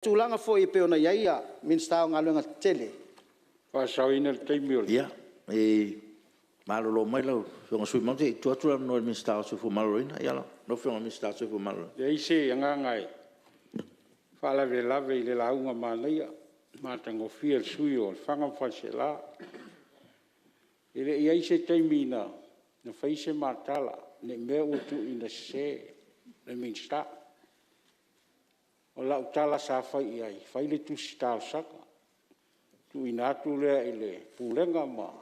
tulanga fo I pe ona ia min sta ngalo nga tele fa sauina te mil ia malolo mai lo so sui mo te tu no min sta so fu malorina ia no fe min sta so fu malorina e se anga ngai fa la ve le la unga malia ma tango fiel sui o fanga fa se la ile ia se te mina no fa se matala ne me o tu ina se le min sta o la utala sa fa ia fa ile tu sta saka tu ina tu le ile pulenga ma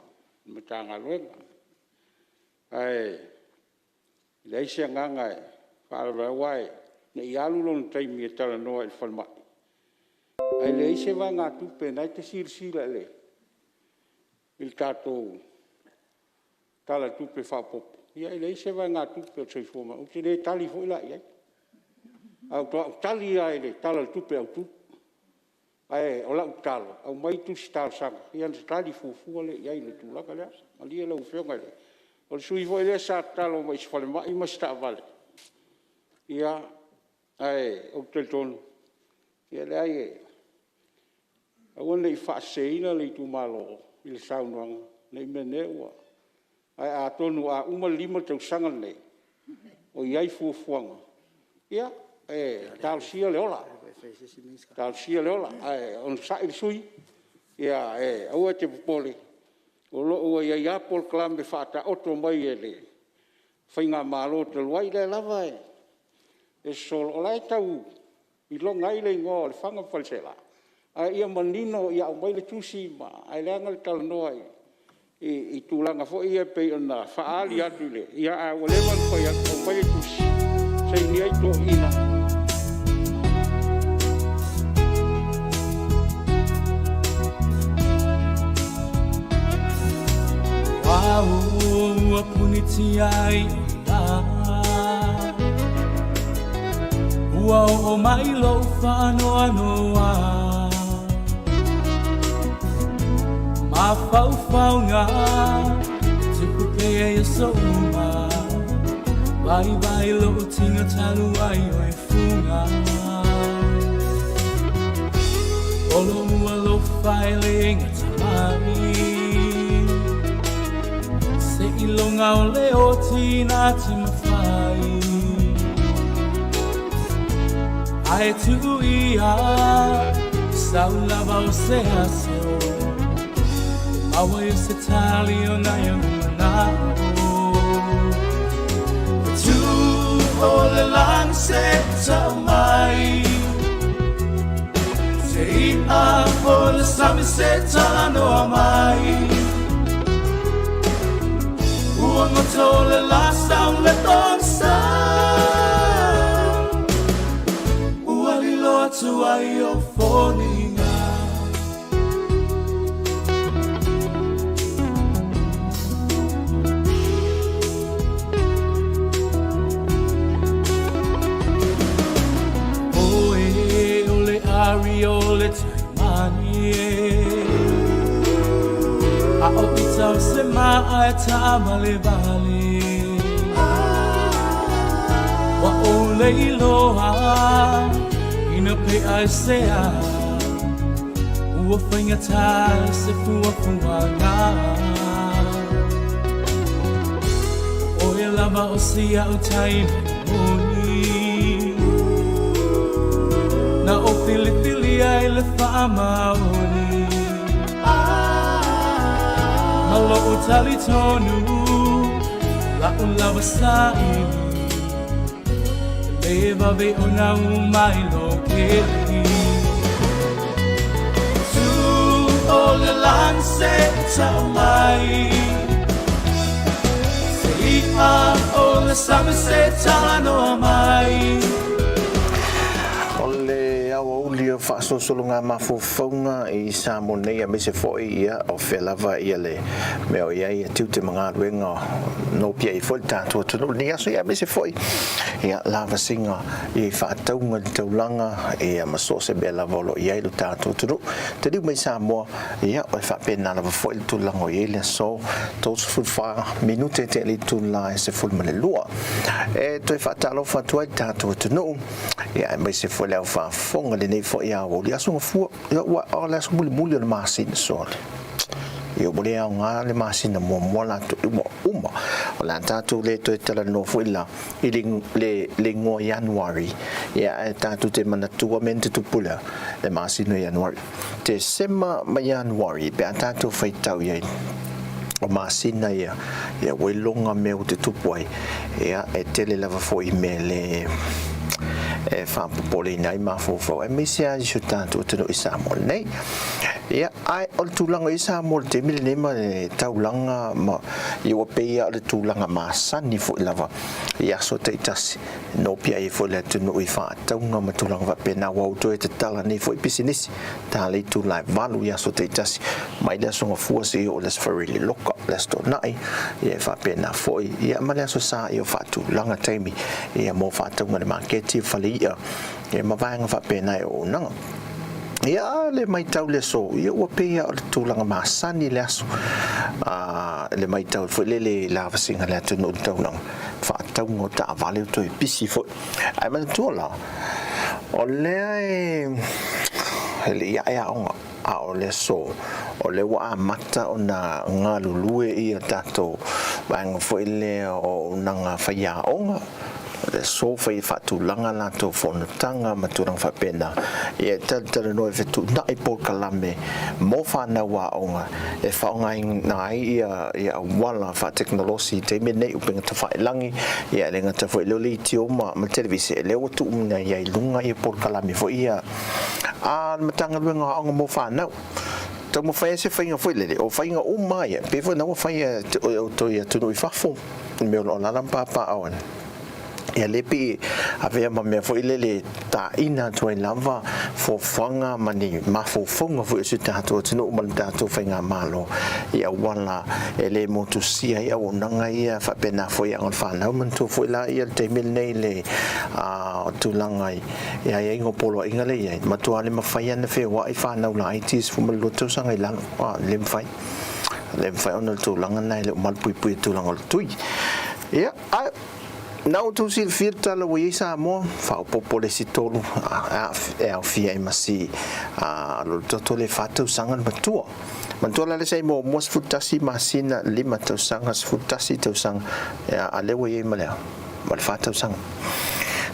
matanga luenga ai le se nganga fa la wai ne ialu lon tai mi tala no il falma ai le se va nga tu pe na te sir le il tato tala tu pe fa pop ia le se va nga tu pe se forma o te le tali fo la ia au tali ai le tala tu pe au tu ai o la utalo au mai tu star sa ia tali fu le ia le tu la kala ali le ufio ngai o sui vo le sa talo mai se falma I ma sta vale ia ai o te ton ia le ai o nei fa seina le tu malo il saunang nei meneu ai a tonu a uma lima te sanga nei o iai fuanga ia tal sia le ola ai on sa il sui ia o te pole o lo o ia pol clam fa ta otto mai ele fainga malo te luai le lava e sol olai tau I lo ngai le ngo le fanga falsela ai ia manino ia mai le tusi ma ai le ngal tal noi I tulanga fo ia pe ona fa ali atu le ia a o le man ko ia o mai tusi sei ni ai to ina wow apuniti ai wow, mai lo fa noa ma fau nga te pupe e so ma vai lo tinga talu ai oi funga olo mua lo filing tamai se ilonga o le o tina te mawhai ai tu ia saula va o se aso awa yo se tali o na yo na tu o le lang se tamai se ia o le sami se tano mai uongo tole la sound le ton sa to ai o foninga o le ari o le taimani a o itau se maa ta vale wa o le iloha ina pe ai sea ua whainga tai se fua fuanga o e lava o sia o tai moni na o fili ai le whaama oni malo o tali tonu la o lava sai Eva ve ona mai lo keli tu o le lance mai se o le same se tano mai Ia fa so nga mafofonga I sa monei me se foi ia o felava ia le me o ia tu te manga wenga no pia I folta to no ni aso ia me se foi ia lava singa I fa taunga taulanga ia maso se bela volo ia I luta to te di me sa mo ia o fa pena lava foi tu lango ia so to fu fa minute te li tu la se fu me le lua e to fa talo fa tu ta to no ia me se foi la fa fonga le nei fo ia o le aso fu ia wa o le aso muli le masin so io volevo nga le masina mo la to uma o la tatu le to tala no fuila le ngo January ya tatu te mana tuamente tu pula le masina January te sema ma January pe tatu fai tau ia o masina ia we longa me o te tupuai ia e tele lava fo email e fa popole nai ma fo e message so tanto te no isamo nei ia ai o tulanga isamo te mil ne ma taulanga ma io pe ia le tulanga ma sani fo lava ia so te tas no pia e fo le tu no i fa taunga ma tulanga va pena wa to te tala nei fo business ta le tu lai valu ia so te tas mai le so fu se o les for really look up let's do nai ia fa pena fo ia ma le so sa io fa tulanga taimi ia mo fa taunga le market fa ia e mawanga fa pena o nanga ia le mai tau le so ia o pe ia o tulanga masani le aso le mai tau fo le lava singa le atu no tau nanga fa tau ngo ta vale to e pisi fo ai ma tu la o le ia o le so o le wa mata ona ngalulue ia tato bang fo ile o nanga fa ia onga le so fai fatu langa la to fona tanga maturang fa pena e tal no e fetu na e por kalame mo fa na wa onga e fa onga nai ia wala fa technology te me nei upinga ta fa langi ia lenga ta fo le tio ma televisi le o tu na ia lunga e por kalame fo ia matanga luenga onga mo fa na to mo fa se fa inga fo le o fa inga o mai pe fo na o fa ia to ia tu no i fa fo me o la lampa pa awan e lepi avea ma me foi le ta ina to lava fo fanga mani ma fo fonga fo se tato tino mal tato fanga malo ia wala ele motu sia ia onanga ia fa pena foi ang fa na man to foi la ia te mil nei le tu langai ia ia ngo polo inga le ia ma to ale ma fa ia na fe wa i fa na la itis fo mal to sanga lang lem fai on to langa nai le mal pui tu langa tui ia Now to see filter la we Samoa fa popole si tolu e au fia masi lo to le fatu sangan matua mantola le sai mo mos futasi masina lima to sangas futasi to sang ale we malea mal fatu sang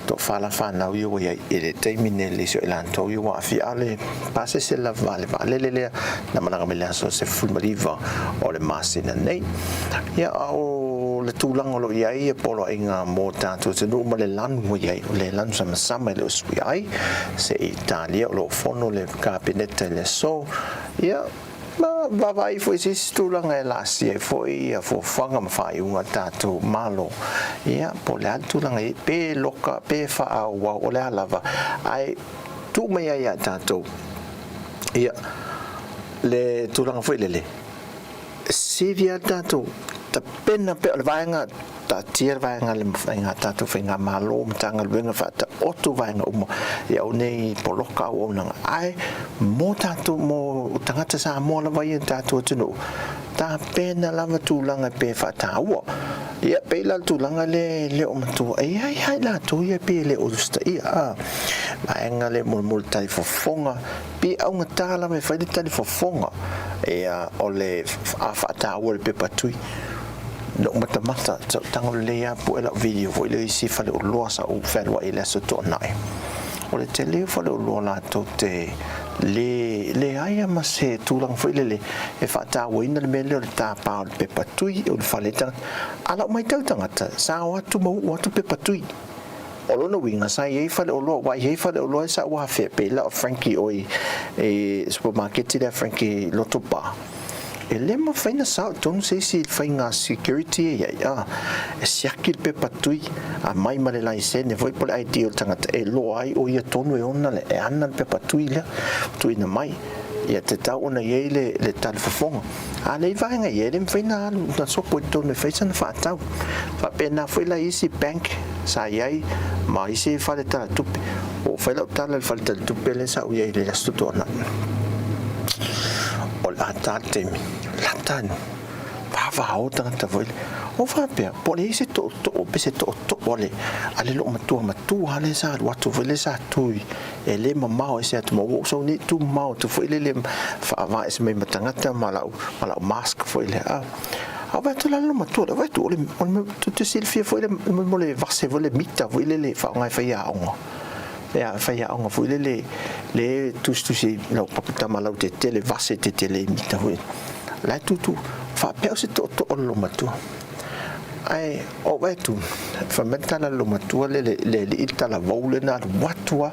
to fala fa na yo we ele termine le so elanto yo wa fi ale passe se la vale le na mana gamela so se full mariva o le masina nei ya o le tulang lo ia polo inga mo tanto se no le lan mo ia le lan sama le sui ai se Italia lo fono le gabinete le so ya ma vai foi se tulang e la si foi fo fanga ma fai un tato malo ya pola tulang e pe loka pe fa wa o le lava ai tu me ia tato ya le tulang foi le si via tato ta pena pe vainga ta tier vainga le vainga tato vainga malo mtanga luenga fata otu vainga umo ya nei poloka o nanga ai mo tato mo tangata sa mo la vai tato tino ta pena lava tulanga pe fata wo ya pe la tulanga le o matu ai la tu ya pe le o sta ia vainga le multa fo fonga pe au ngata me fai de fo fonga ya ole afata wo pe patui no mata tango le ya po la video vo le si fa lo sa o fa wa ile so to nai o le tele fa lo la to te le aya ma se tulang fo le e fa ta wo ina me le ta pa pe patui o fa le ta ala mai tau tangata sa wa tu mo wa tu pe patui o lo no winga sa ye fa lo wa ye fa lo sa wa fe pe la Frankie o e supermarket de Frankie lotopa ele ma faina sa ton se si faina security ya siakil pe patui a mai male lai se ne voi por ideal tangata e lo ai o ia tonu e ona le e ana pe patui le tu ina mai ia te tau ona ye le tal fofonga a le vainga ye le faina na so po tonu faisa na fa tau fa pena foi la isi bank sa yai ma isi fa le tal tupe o fa la tal fa le tal tupe le sa o ye le stutona o la tate latan va o tangata foi o fa pe po le se to pe se to ole ale lo matua ale sa watu foi le sa tui e le mama o se atu mo so ni tu mau tu foi le fa va se me tangata malau mask foi le a va tu la lo matua va tu le tu te silfia foi le mo le varse foi le mita foi le fa ngai fa ya onga fai a onga foi le tusi no papita malau te tele vase te tele mita foi la tu fa pe se to lo matua ai o vai tu fa metala lo matua le ita la voule na watua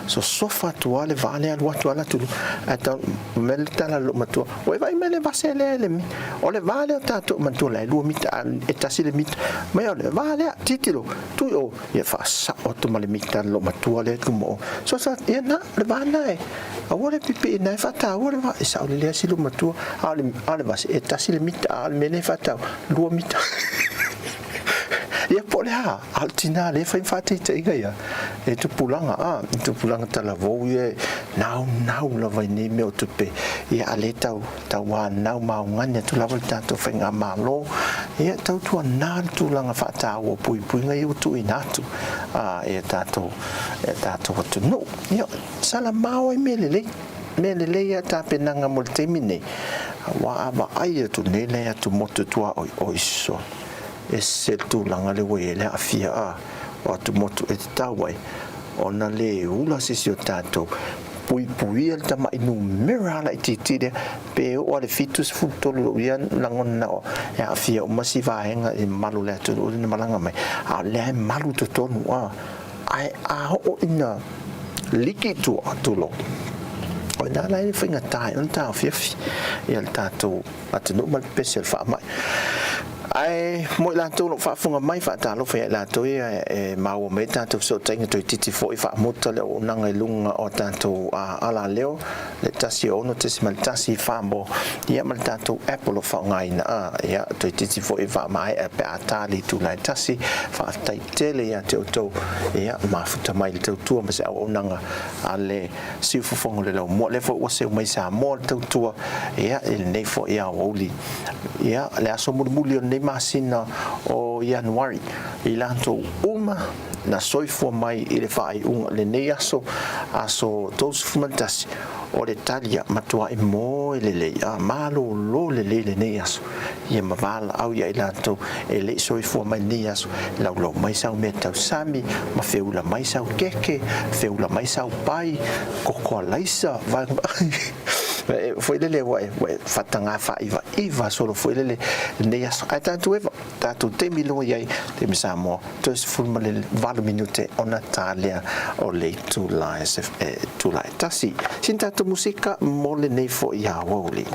so sofa tua le vale al watua la tu ata metala lo matua o vai mele vase le mi o le vale tato matua la lu mita e tasi le mita ma o le vale titilo tu o ye fa sa o to male mita lo matua le tu mo so sa ye na le vale a ore pipi na fa ta ore va sa le si lo matua ale vase e tasi le mita al mene fa ta lu mita ia po le ha altina le fai fati te ia e tu pulanga tala vo ie nau la vai nei me o tupe ia ale tau wa nau ma ngania tu lava tato fenga malo ia tau tu na tu langa fata o pui ngai o tu inatu ia tato tu no ia sala mau e mele ia ta penanga multimine wa aba ai tu nele tu motu tua o iso e se tu langa le we le afia o tu motu e tawai ona le ula se si o tato pui el tama inu mera la ititide pe o le fitus futolo ian langona o e afia o masiva henga e malu le tu o malanga mai a le malu to tonu ai o ina liki tu atulo o na la e finga tai on ta fifi e al tato atunu mal pesel fa mai ai mo la tu fa funga mai fa ta lo fa la tu e ma o meta tu so tenga tu titi fo fa mota le o nanga i lunga o tanto ala leo le tasi o no tesi mal tasi fa mo ia mal tanto apple fa ngai na ia tu titi fo fa mai e pe atali tu na tasi fa tai tele ia te to ia ma futa mai le tu ma se o nanga ale si fo fongo le mo le fo o se mai sa mo tu ia il nei fo ia o li ia le aso mulio nei masina o Januari i lanto uma na soifua mai i le whaai unga le nei aso tos fumantasi o le talia matua i mo le lei malo lo le nei aso ia mavala au ia i lanto e le soifua mai nei aso lau mai sau me tau sami ma feula mai sau keke feula mai sau pai kokoa laisa vai foi lele wa fatanga fa iva solo foi lele nei aso ai tanto eva tanto te milo ia te misamo to es fulma le 20 minute ona talia o le tu la tasi sin tanto musica mole nei fo ia woli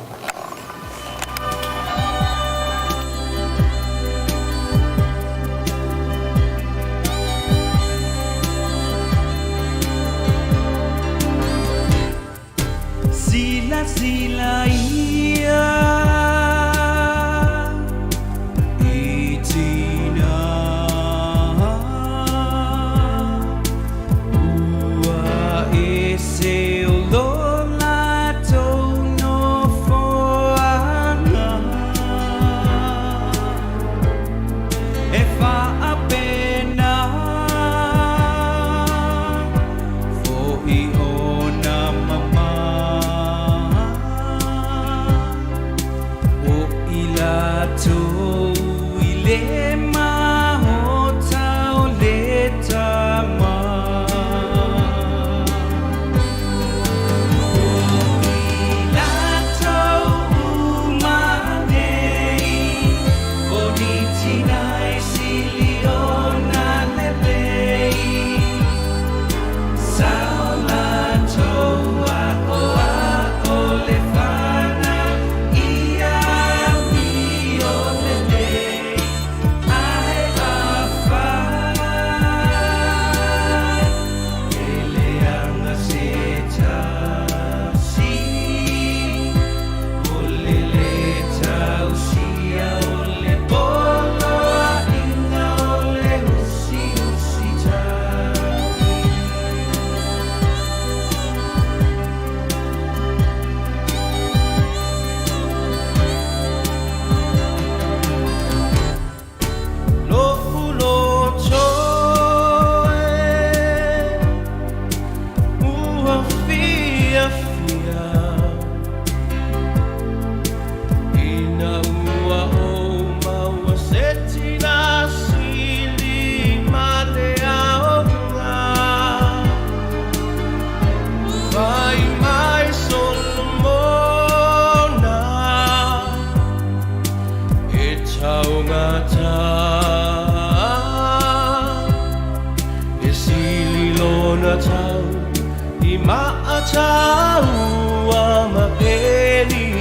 Sila ia itina ua ese lo lato no foana e fa appena fo i ona mama taua mapenina.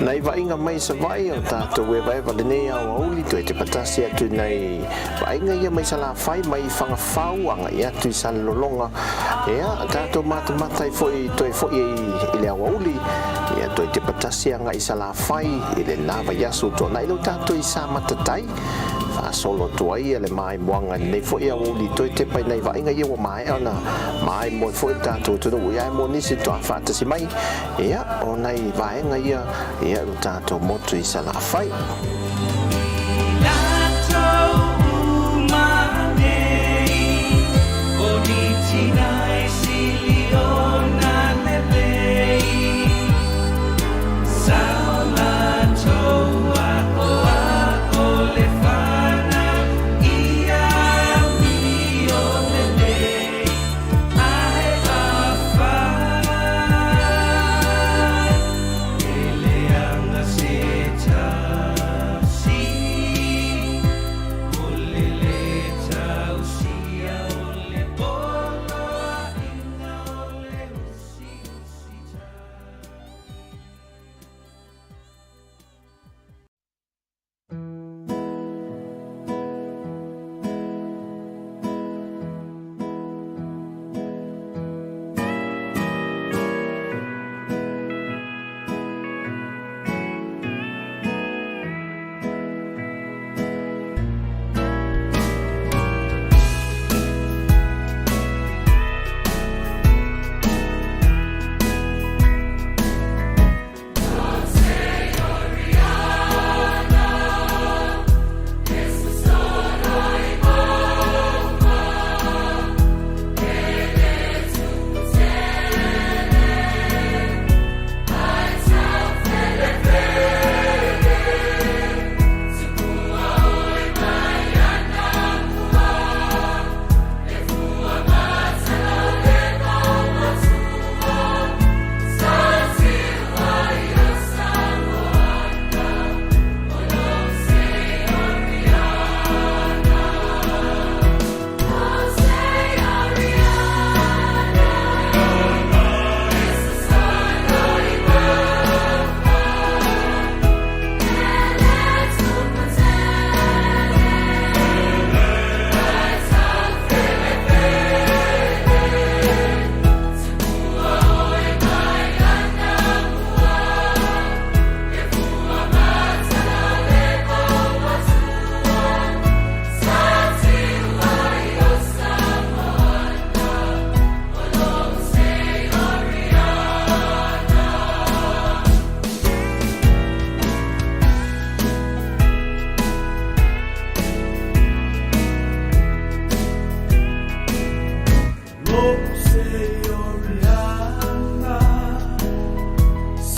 Nai vainga mai sa vai o tātou e vai vale nei au auli tu e te patasi atu nei vainga ia mai sa la fai mai whangawhau anga ia tu i sa lolonga ia tātou mata i foi toi foi i le au auli ia tu e te patasi anga i sa la fai i le lava yasu to nai lo tātou i sa matatai solo tuai le mai moanga nei foi au auli tu e te pai nei vainga ia o mai ana mai mo foi tātou tu no ia mo nisi to fatasi mai ia o nei vainga ia ia lo tātou motu i sa la fai.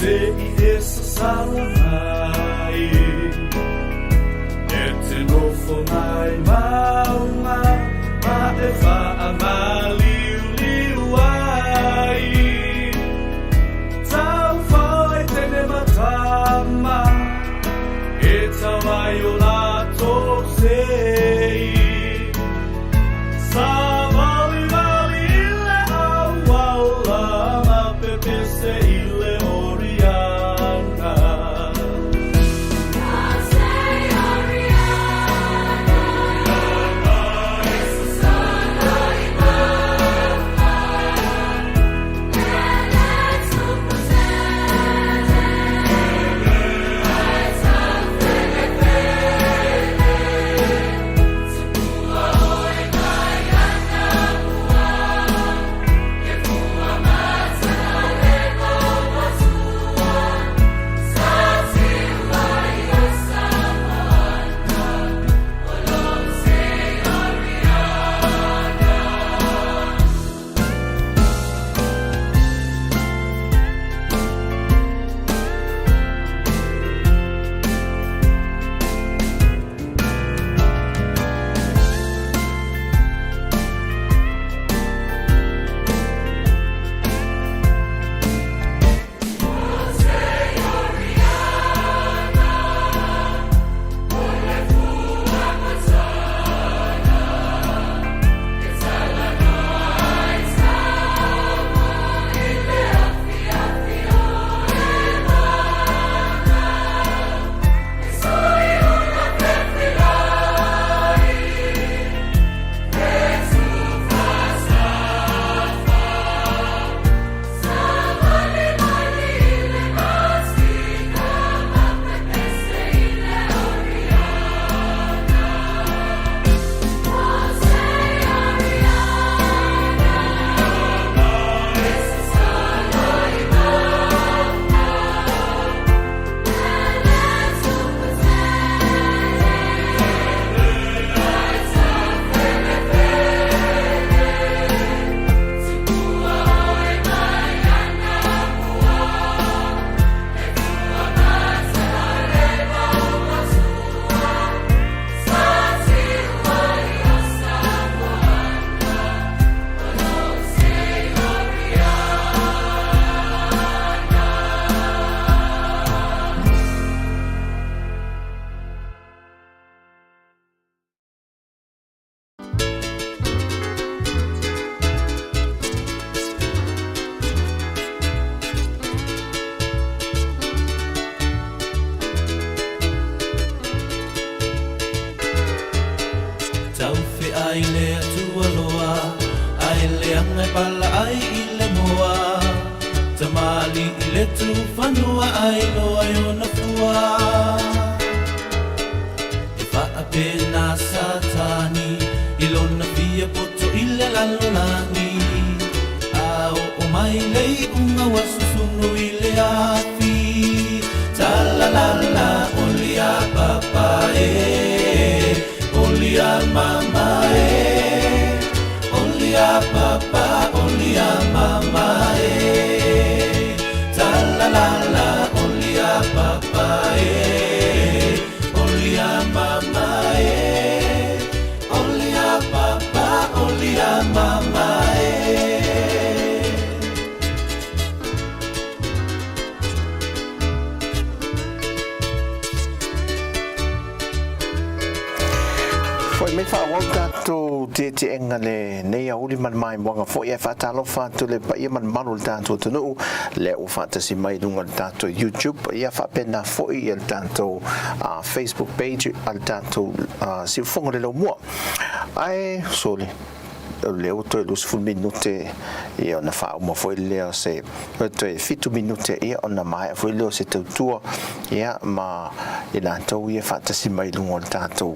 Say ai le atua loa ai le angai pala ai I le moa tamali I le tu whanua ai loa I ona fua E wha apena satani I lona fia poto I le lalolani A o mai lei unga wa susunu I le afi Talalala olia papa olia mama olia papa olia mama Talalala olia papa olia mama olia papa olia mama Foi me fa waka to te engale nei a uli man mai wanga foi e fa talo fa to le pa ia man manul tanto to no le o fa si mai dunga tanto YouTube ia fa pena foi il tanto Facebook page al tanto si fongo le lo mo ai soli leo to lus ful minute ia na fa mo foi leo se to fitu minute ia ona mai foi leo se TAUTUA ia ma ina to ia fa si mai dunga tanto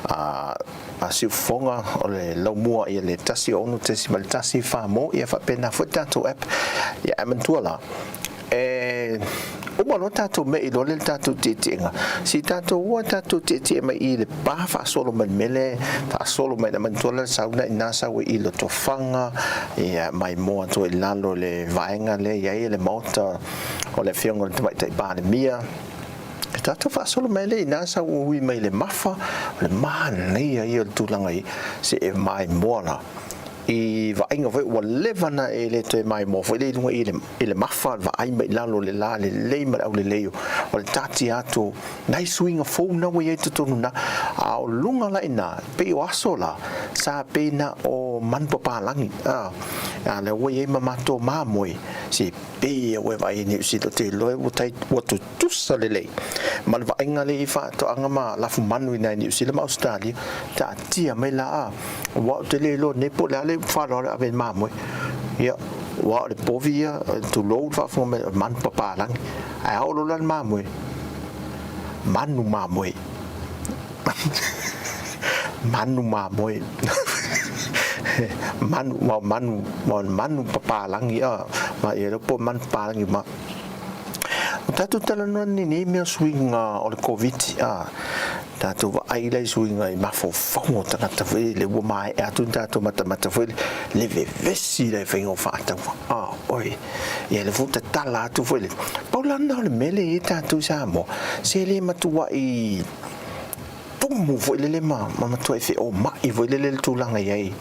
a si fonga o le lau mua ia le tasi onu te si mal tasi fa mo ia fa pena foi tanto app ia amantuala o malo tato me I lole tato titinga si tato ua tato titinga mai I le pa fa solo man mele fa solo mai na mantola sauna ina sa we I lo tofanga ia mai mo to I lalo le vaenga le ia le mota o le fionga te mai te pandemia tato fa solo mai le ina sa ui mai le mafa le man ia ia tulanga I se e mai moana I vainga foi wa levana e le te mai mo foi le lunga I le mafa va ai mai lalo le la le le ma le leo o le tati ato nai swinga fo na we e tonu na a o lunga la ina pe o asola sa pe na o man papa langi a le we e mama to mamoi si pe we vai ni si te lo e tai o tu tusa le le mal vainga le fa to anga ma la fu manu ina ni si le ma Australia ta tia mai la wa te le lo ne po la fa lo ave mamoi ia wa le povia tu lo fa fo man papa lang ai o lo lan mamoi manu mamoi manu mamoi manu papa lang ia ma ia po man papa lang ma tatu tala no ni me swing o le covid tatu ai lai swing ai ma fo fongo tata foi le wo mai atu tatu mata foi le vesi le fengo fata oi ia le futa tala tu foi le paulanda le mele tatu sa mo se le matua I tumu foi le ma matua fe o ma I foi le tu langa ai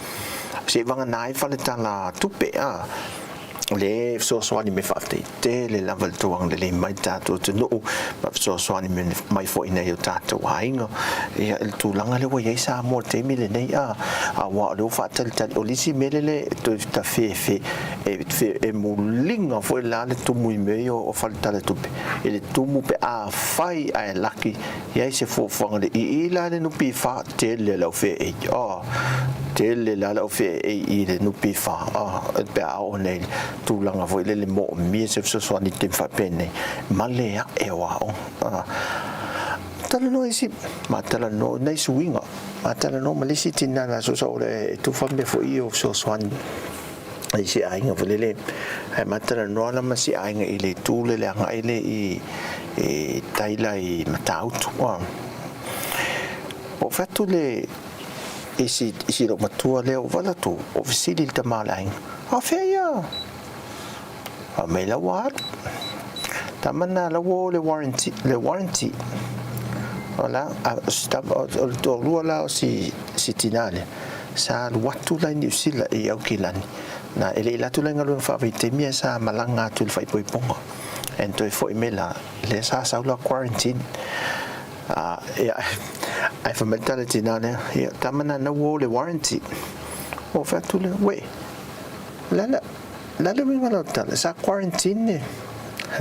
se vanga nai fa le tala tupe le so swani me fafte te le level tuang le mai tato to no ma so swani me mai fo ina yo tato wainga ia el tulanga le wa sa mo te mi le nei a wa do fa tal o lisi melele to ta fe e mulinga fo la le tu muy meio o falta le tupe ele tu mu pe a fai a laki ia se fo fo le I la le no pi fa te le la fe te le la fe I le no pi fa pe a o nei tu langa foi le mo mi se so ni te fa pene malea e wa tala no isi matala no nei swinga matala no malisi tinana so le tu fa me foi o so swan ai si ainga volele ai matala no la ma si ainga ile tu le anga ile I taila I matautu o fatto le isi lo matua le o vala tu o visili il tamalain feia me la wat tamana la wo le warranty wala stop to ruala si tinale sa watu la ni usila e au kilani na ele la tu la ngalo fa vite mi sa malanga tu fai poi pongo ento fo imela le sa la quarantine ai fa mentality na ne tamana na wo le warranty o fa tu le we la le mi ngalo ta sa quarantine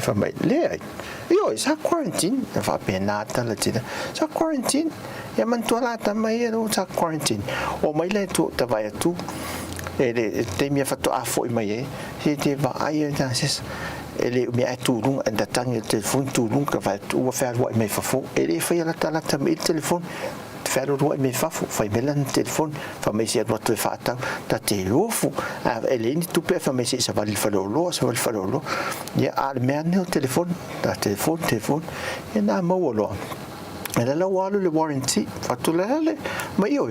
fa mai le ai io sa quarantine fa penata la tina sa quarantine e man tu la ta mai no sa quarantine o mai le tu ta vai tu e te mi ha fatto a foi mai e te va ai da ses ele mi ha tu lung and tang il telefoon tu lung ka va tu fa wa mai fa fo ele fa la ta il telefoon fero rua me fafu fai melan telefon fa me sia no te fata ta te ofu ele ni tu pe fa me sia sa va il falolo ya al me no telefon ta telefon e na mo lo e la walo le warranty fa tu le ma io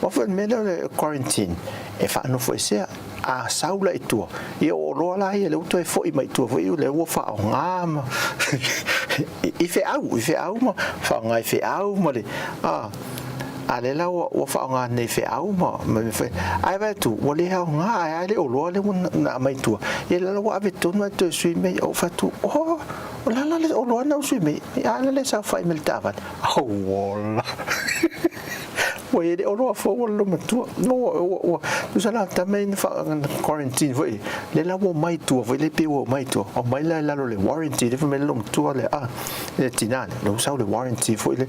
ma fa me le quarantine e fa no fo sia a saula e tua io lo la ia le uto e foi mai tua foi le o fa ngam i fe au ma fa ngai fe au ma le ale la o fa nga ne fe au ma me fe ai va tu o le ha nga ai le o lo le na mai tua e la o ave tu no te sui me o fa tu o la le o lo na sui me ale le sa fa me tava o o e o lo fo o lo matua no o tu sala também fa quarantine foi le la o mai tu foi le pe o mai tu o mai la le warranty de me lo tu le le tinane lo sa le warranty foi le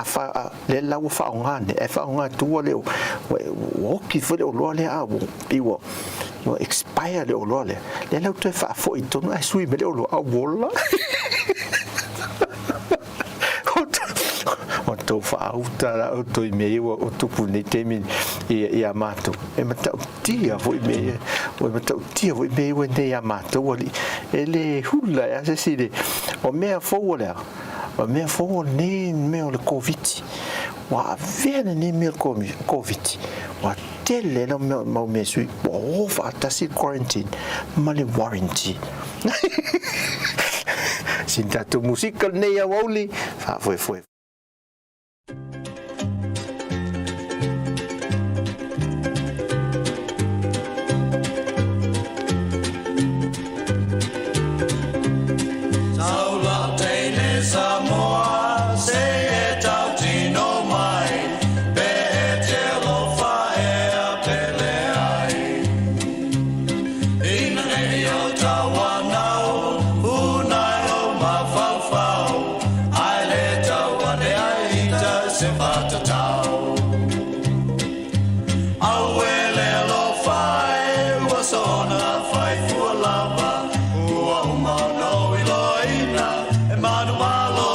fa le la o fa ngane e fa nga tu le o ki foi le lo le o i o expire le lo le la tu fa foi tu no sui me le lo a bola to fa uta o to me o tu pune temi e amato e mata tia voi me o mata tia voi me o ne amato o ele hulla ya se sile o me fo ne me o le covid wa vene ne me covid wa tele no me sui o fa tasi quarantine ma le warranty sinta tu musica ne ya woli fa foi Samoa, say it out in oh my, Betelo fire, Pele ai. In the name of Tawana, Unai o Mafau, I let out what I eat us in Batatao. Our little fire was on a fight for lava, who are no Eloina,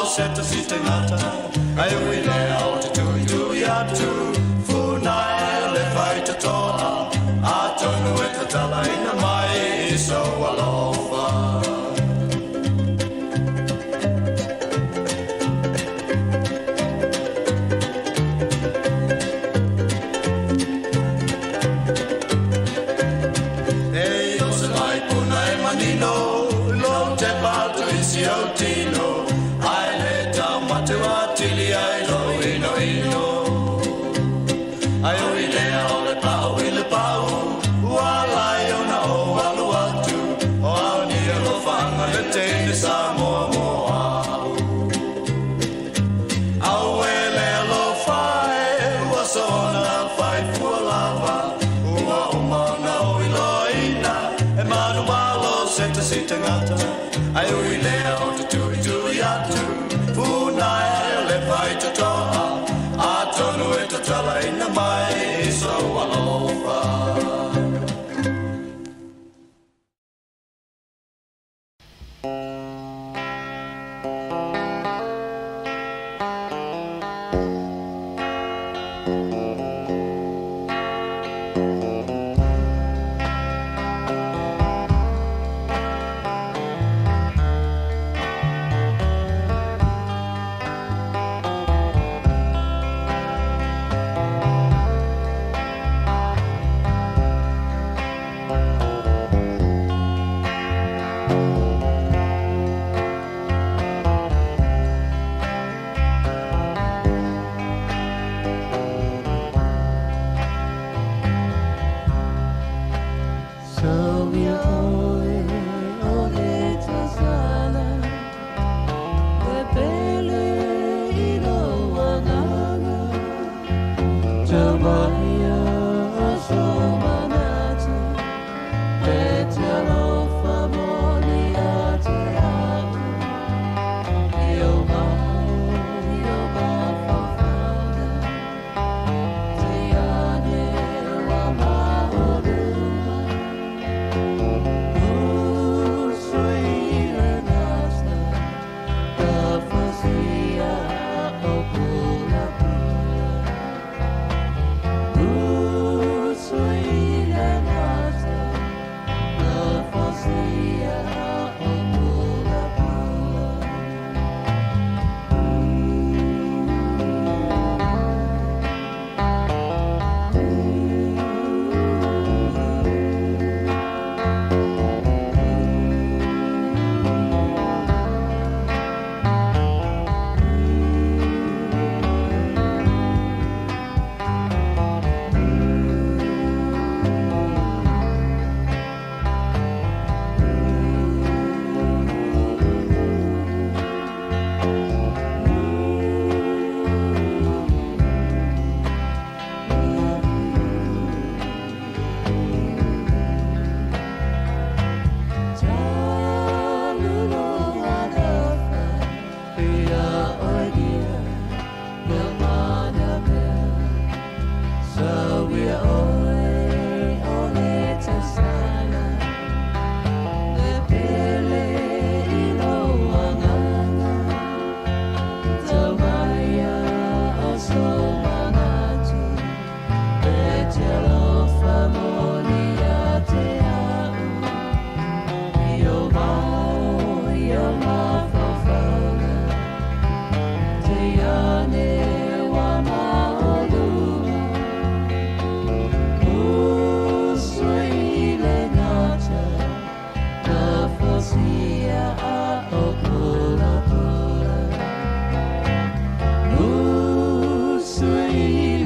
Seta sitengata ai wile out to ya to funai le fight to atonu et tala ina mai so alofa ei osalai punai manino lo te bato isiotino Tili ai lo ino ai o ile pau wala yo na o walu atu o ni lo fanga le te Samoa au ele lo fai was on a fight for lava o mana o iloina e manu malo seta sitangata ai o ile o tu ya tu funai vai to toa atonu et tala ina mai so alofa Te alofa moni a te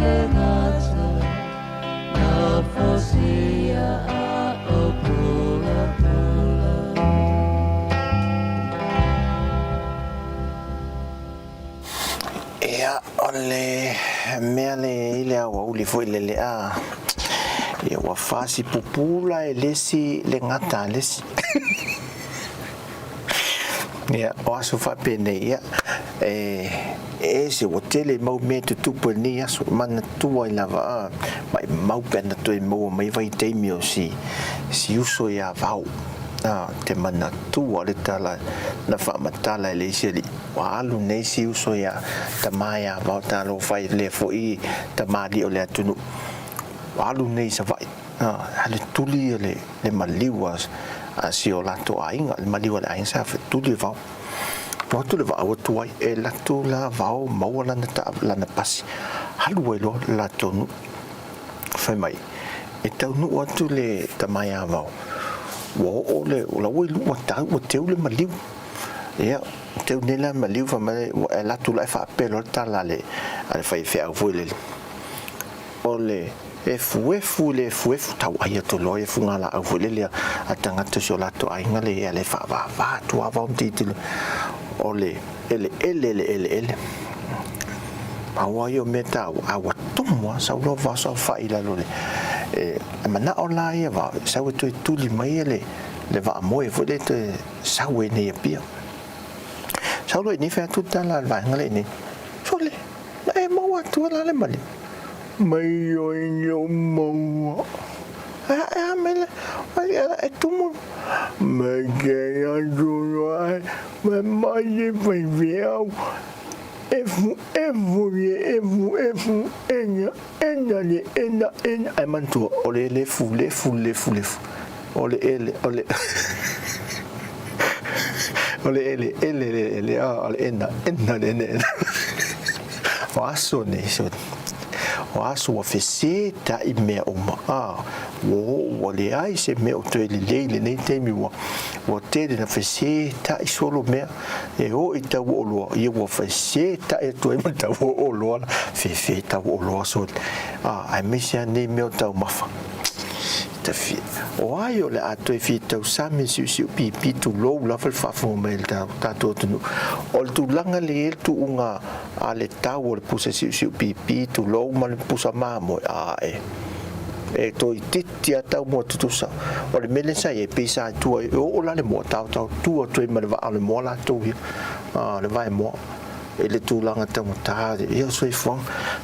le ngata na fosia a o pula pula. Ia ole mea le aua uli foi le a ia ua fasi pupula e lesi le ngata lesi ia o aso faapene ia e se ua tele mau mea tutupu ni aso mana tua i lava a mai mau pena toi mau mai vai teimi o si uso ia vau te mana tua le tala na whaamatala e le siri wa alu nei si uso ia ta mai a vau talo fai le foi ta mali o le atunu wa alu nei sa vai hale tuli le maliwa a si o lato ainga le maliwa le ainga sa tuli vau wa tuli vau tuai e lato la vau mau lana ta lana pasi halu e lo lato nu fai mai e tau nu atu le ta mai a vau wo ole la wo lu wa ta wo te le maliu ia te ne la maliu fa mai la tu la fa pelo ta la le al fa fe au le ole e fu le fu ta wa ia to lo e fu ngala au le a tanga to so la to ai ngale ale fa va tu va un titolo ole ele awa yo meta awa tomo sa lo va so fa ila lo le mana ola ia va sa we tu tuli mai le va mo e fode te sa we ne pia sa lo ni fa tutta la va ngale ni sole e mo wa tu la le mali mai yo yo mo mele e tumo me que ya do me mai vai ver efu enya ai mantu ole le fu ole ele ole ena waso ne so waso wa fese ta I me uma wo le ai se me o te le nei te mi wo te na fese ta I solo me e o ita wo lo ye wo fese ta e to me ta wo lo fe ta wo lo so ai me sia nei me o ta mafa te fi o ai o le ato e fi tau sami si pi tu lo la fa fo me ta to tu o tu langa le tu unga ale tau o pusa si pi tu lo ma le pusa mamo e to titi ata mo tutusa o le mele sai e pisa tu o la le mo tau tu to me va ale mo la tu le vai mo e le tu langa ta mo ta e so e fo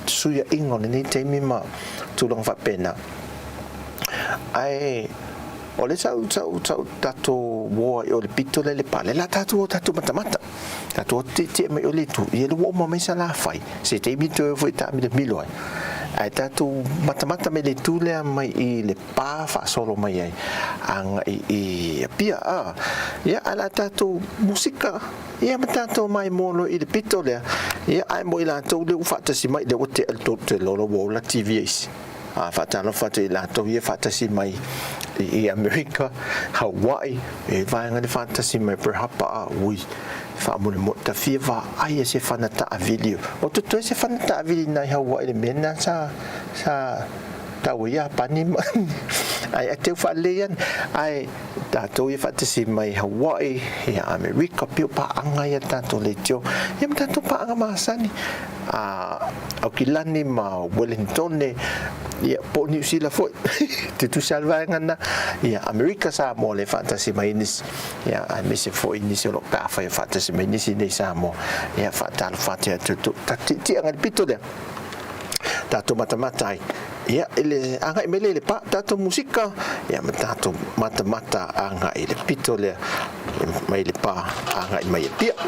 su ya ingo ni te mi ma tu long fa pena ai o le sa tato wo o le pito le pale la tato mata tato ti me o le tu e le wo mo me sa la fai se te mi to foi ta mi de milo ai tato mata me le tu le mai I le pa fa solo mai ai ang I pia ya ala tato musika ya tato mai molo I le pito le ya ai mo ila to le fa ta si mai de o te lo wo la TVS fatalo fatu I lato ia fatasi mai I America Hawaii e vai ngani fatasi mai per hapa ui fa mo le mota fiva ai se fanata a video o tu se fanata a video na Hawaii le mena sa tau ia pani ai te fa lean ai tato ia fatasi mai Hawaii ia America pio pa anga ia tato le tio ia tato pa anga masani au kilani ma Wellington ia po New Zealand foi tu salva ngana ia America sa mo le fantasy mai nis ia ai me se foi nis lo pa fa fantasy mai nis nei sa mo ia fatal fatia tu ti anga pito de tato mata ia ele anga mele le pa tato musika ia tato mata anga ile pito le mai le pa anga mai pia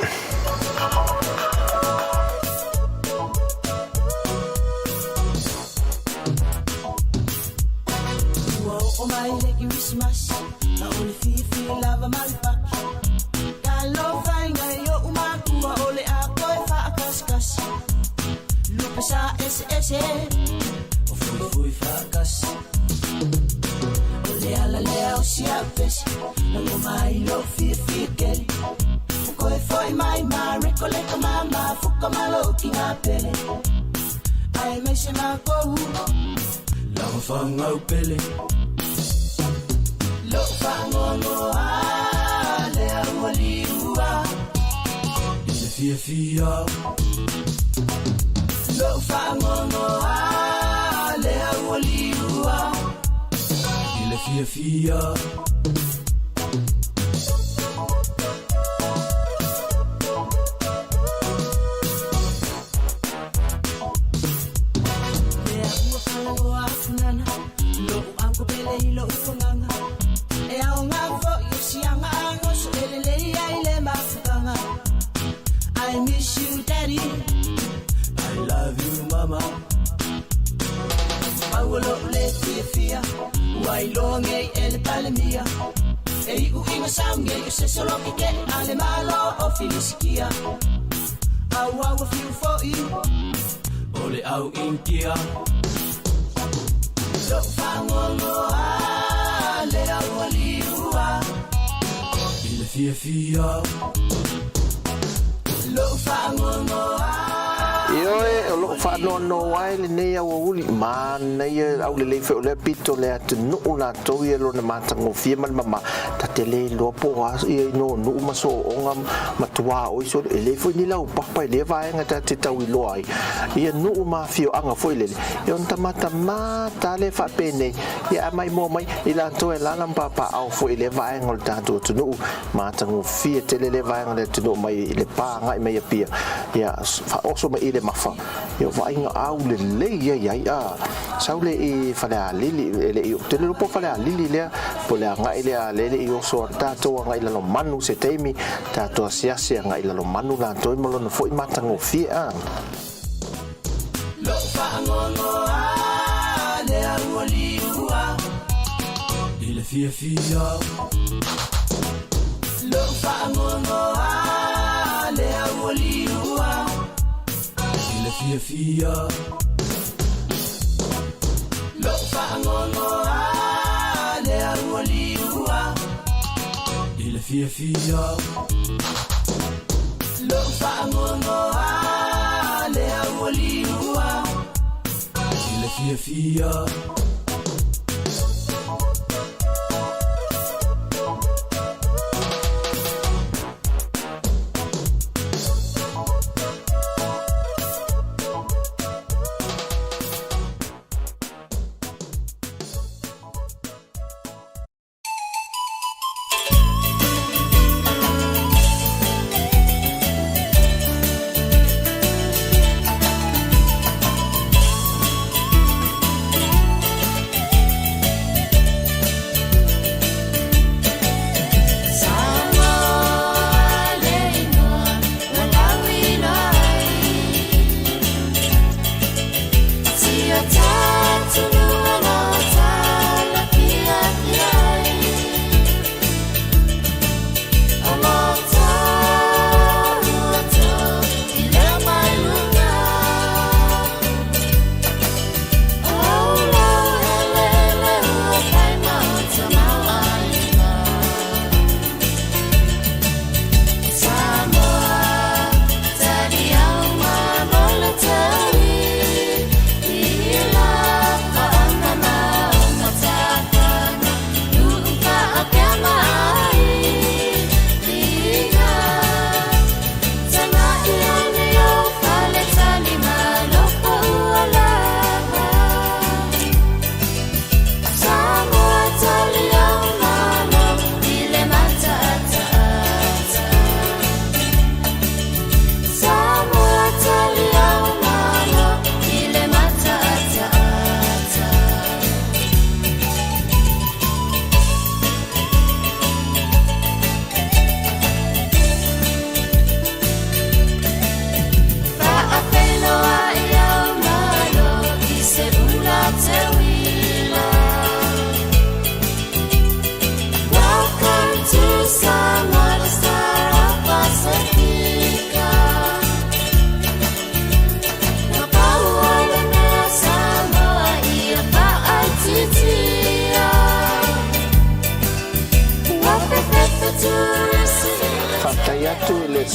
O mai le Christmas na ole fifi lava malpak kalo fai ngai yo umakua ole ako e fa kaskas lupa sa ss o fui fa kas ole ala le o sia pes na lo mai lo fifi keli ko e foi mai ma recole mama fuka malo kinga pele ai mai se makou Lava whangau pele lo whangongoa le aua liua I le fia fia lo whangongoa le aua liua I le fia fia le aua whangoa funana lo anko pele I lo ufunganga e au ngā fo I sianga ango so ele ai le mafukanga I miss you daddy I love you mama Aulo le fia Wai longe ele palemia E u inga sange Yo se solo que ale malo o filisikia Au au fiu foi Ole au inkia Lo fangongo le au aliua I le fia fia Lo fangongo Io e lo fa no ai le nei au uli ma nei au le fe le pito le at no la to ye lo na mata ngo fie mal mama ta te le lo po as I no no ma so onga matua o so le fo ni la o papa le va nga ta te tau I lo ai ia no ma fio anga foi le e on ta mata le fa pene ia mai mo mai I la to e la lam papa au foi le va nga ta to no mata ngo fie te le va nga le to mai le pa nga mai pia ia fa oso mai le mafa yo vai nga au le ia ia saule I fala lili le I te le po fala lili le po le nga ile le I so ta to nga ile lo manu se temi ta to sia nga ile lo manu la to mo lo foi mata ngo fie a Lo fangongo le au aliua I le fia fia Lo fangongo le au aliua I le fia fia Lo fangongo le au aliua I le fia fia Lo fangongo le au aliua I le fia fia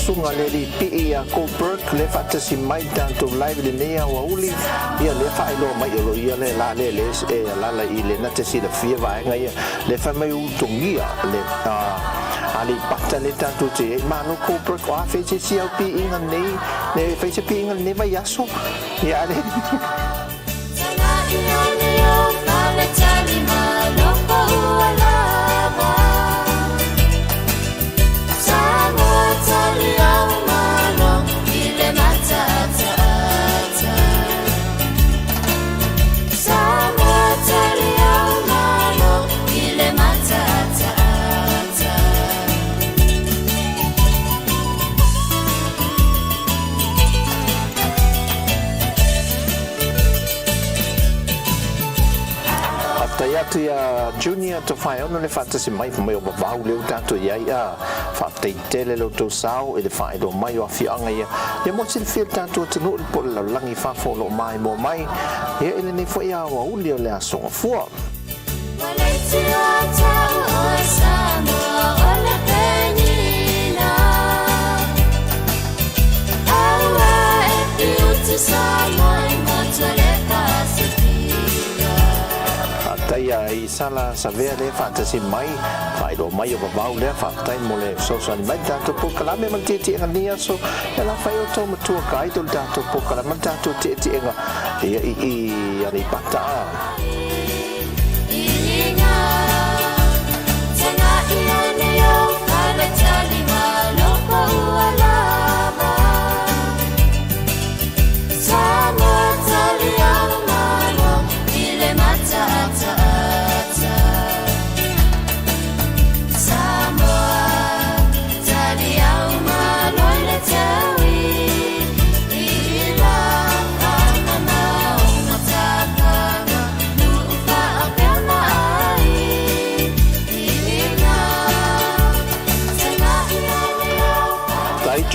sunga le li pi ia ko Burke le fatasi mai tanto live le nea wa uli ia le fa ilo mai lo ia le la le la I le na te si le fia vai ngai le fa mai utongia le ali pata le tanto te mano ko Burke wa fe se si pi inga nei le fe se pi inga nei vai aso ia le Tayatu ya junior to fai ono le fatasi mai mai o vau le tanto ia fa tele lo to sao e le fai do mai o fianga ia mo se fil tanto to no po la langi fa fo lo mai mo mai e ele ne fo ia wa uli o le aso fu Taya I sala savea le fantasy mai fai do mai o vau le fa tai mo le social mai tanto po kala me manti ti ngania so ela fai o to matua kai to tanto po kala man tanto ti nga I ari pata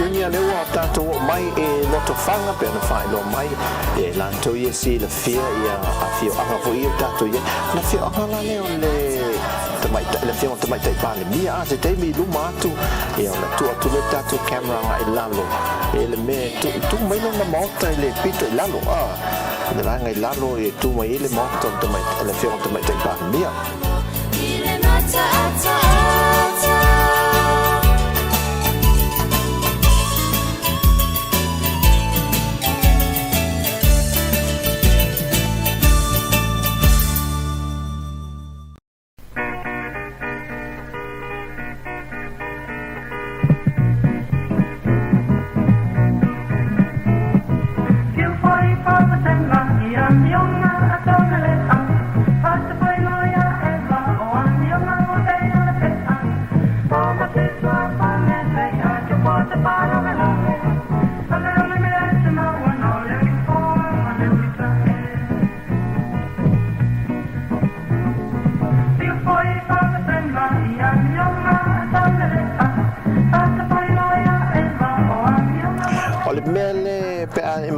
Junior le wa tato mai e loto fanga pe na fai lo mai e lanto ye si le fia ia a fio anga fo ia tato ye na fio anga le tamai le fio tamai tai pale mia a se te mi lu matu e ona tu le tato camera ngai lalo e le me tu mai no na mota le pito lalo le la ngai lalo e tu mai le mota tamai le fio tamai tai pale mia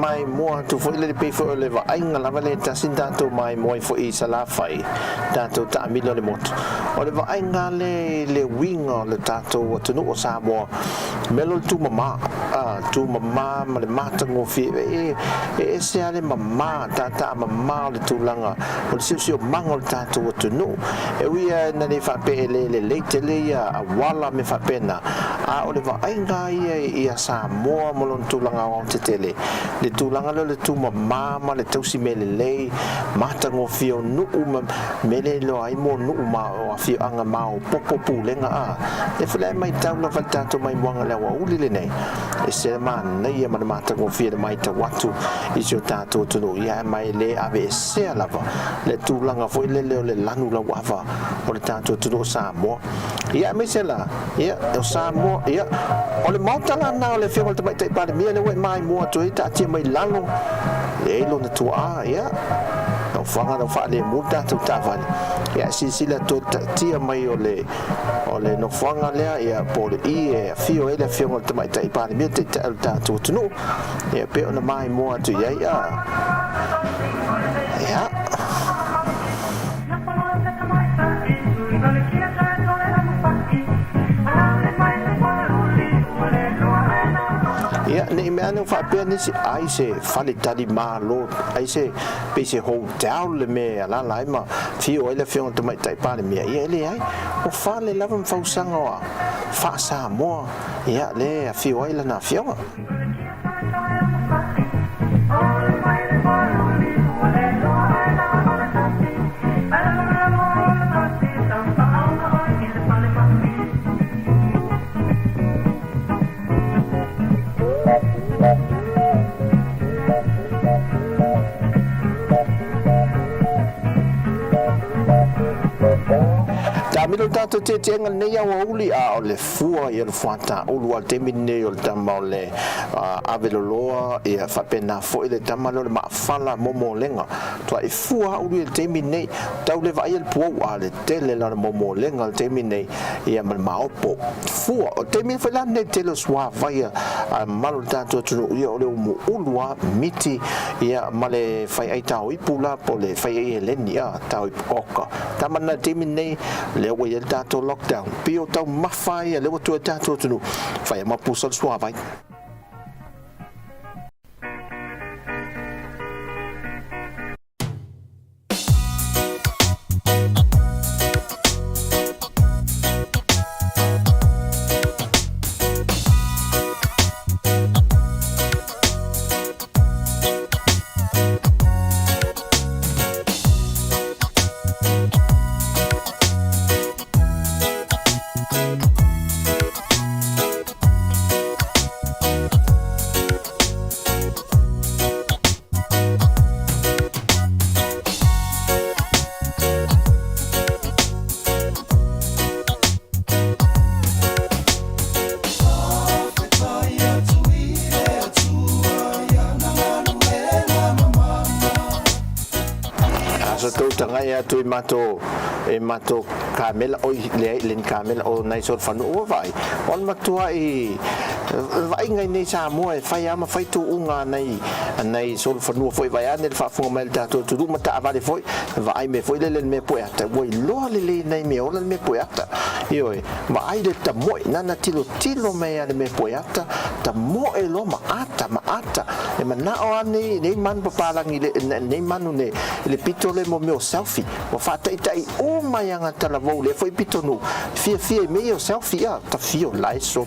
mai mo tu fo le pe fo le va ainga la vale ta sin tanto mai mo fo I sala fai tanto ta milo le moto o le va ainga le winga le tanto tu no sa mo melo tu mama ma le mata ngo fi e se ale mama ta mama le tu langa o le sio mango tanto tu no e wi na le fa pe le tele ya wala me fa pena o le va ainga ia sa mo tu langa o te tele le tulanga le tu mama le tau si mele le mata ngo fio nu mele lo ai mo nu ma o fio anga mau popo pulenga e fle mai tau no fantato mai wanga le wa uli le nei e se man nei ma mata ngo fio mai ta watu I so tato tu no ia mai le ave se lava le tulanga foi le lanu la wava o le tato tu no sa mo ia me se la ia o sa mo ia o le mata la na le fio mai te pa mi le mai mo to ta ti mai lalo e lo na tua ia no fanga no fa le muta tu tava ia si la to ti mai o le no fanga le ia po le e fio ele fio mai te pa mi te ta tu no ia pe ona mai mo tu ia ia no fa pe ni se ai se fale tali malo ai se pe se hotel le me ala lai ma fi o le fiong to mai tai pa le me ia le ai o fale lava fa sanga wa fa Samoa ia le fi o le na fiong Milo tato te ngal nei au uli a o le fua i le fuata ulu al te mine o le tama o le aveloloa i a whapena fo i le tama le maafala momo lenga tua i fua uli le te mine tau le vai al puau a le tele la momo lenga le te mine i a maopo fua o te mine whaila ne tele swa vai a malo tato tunu i o le umu ulua miti i a male whai ai tau i pula po le whai ai leni a tau i pukoka tamana te mine le o ia tato lockdown pio tau mafai le o tu tato tunu fai ma pusa sua vai tangai atu e mato kamela o le kamela o nai sor fanu o vai on matua i vai ngai nei Samoa fai ama fai tu unga nei sor fanu foi vai ane fa fu mel tato tu mata vale foi vai me foi le me poeta voi lo le nei me ola me poeta io vai le ta moi nana tilo me ane me poeta ta mo e lo ma ata e mana o ane nei man papalangi le nei manu ne le pitole mo meu selfie o fata itai o mai anga tala vou le foi pitonu fia me o selfie a ta fio lai so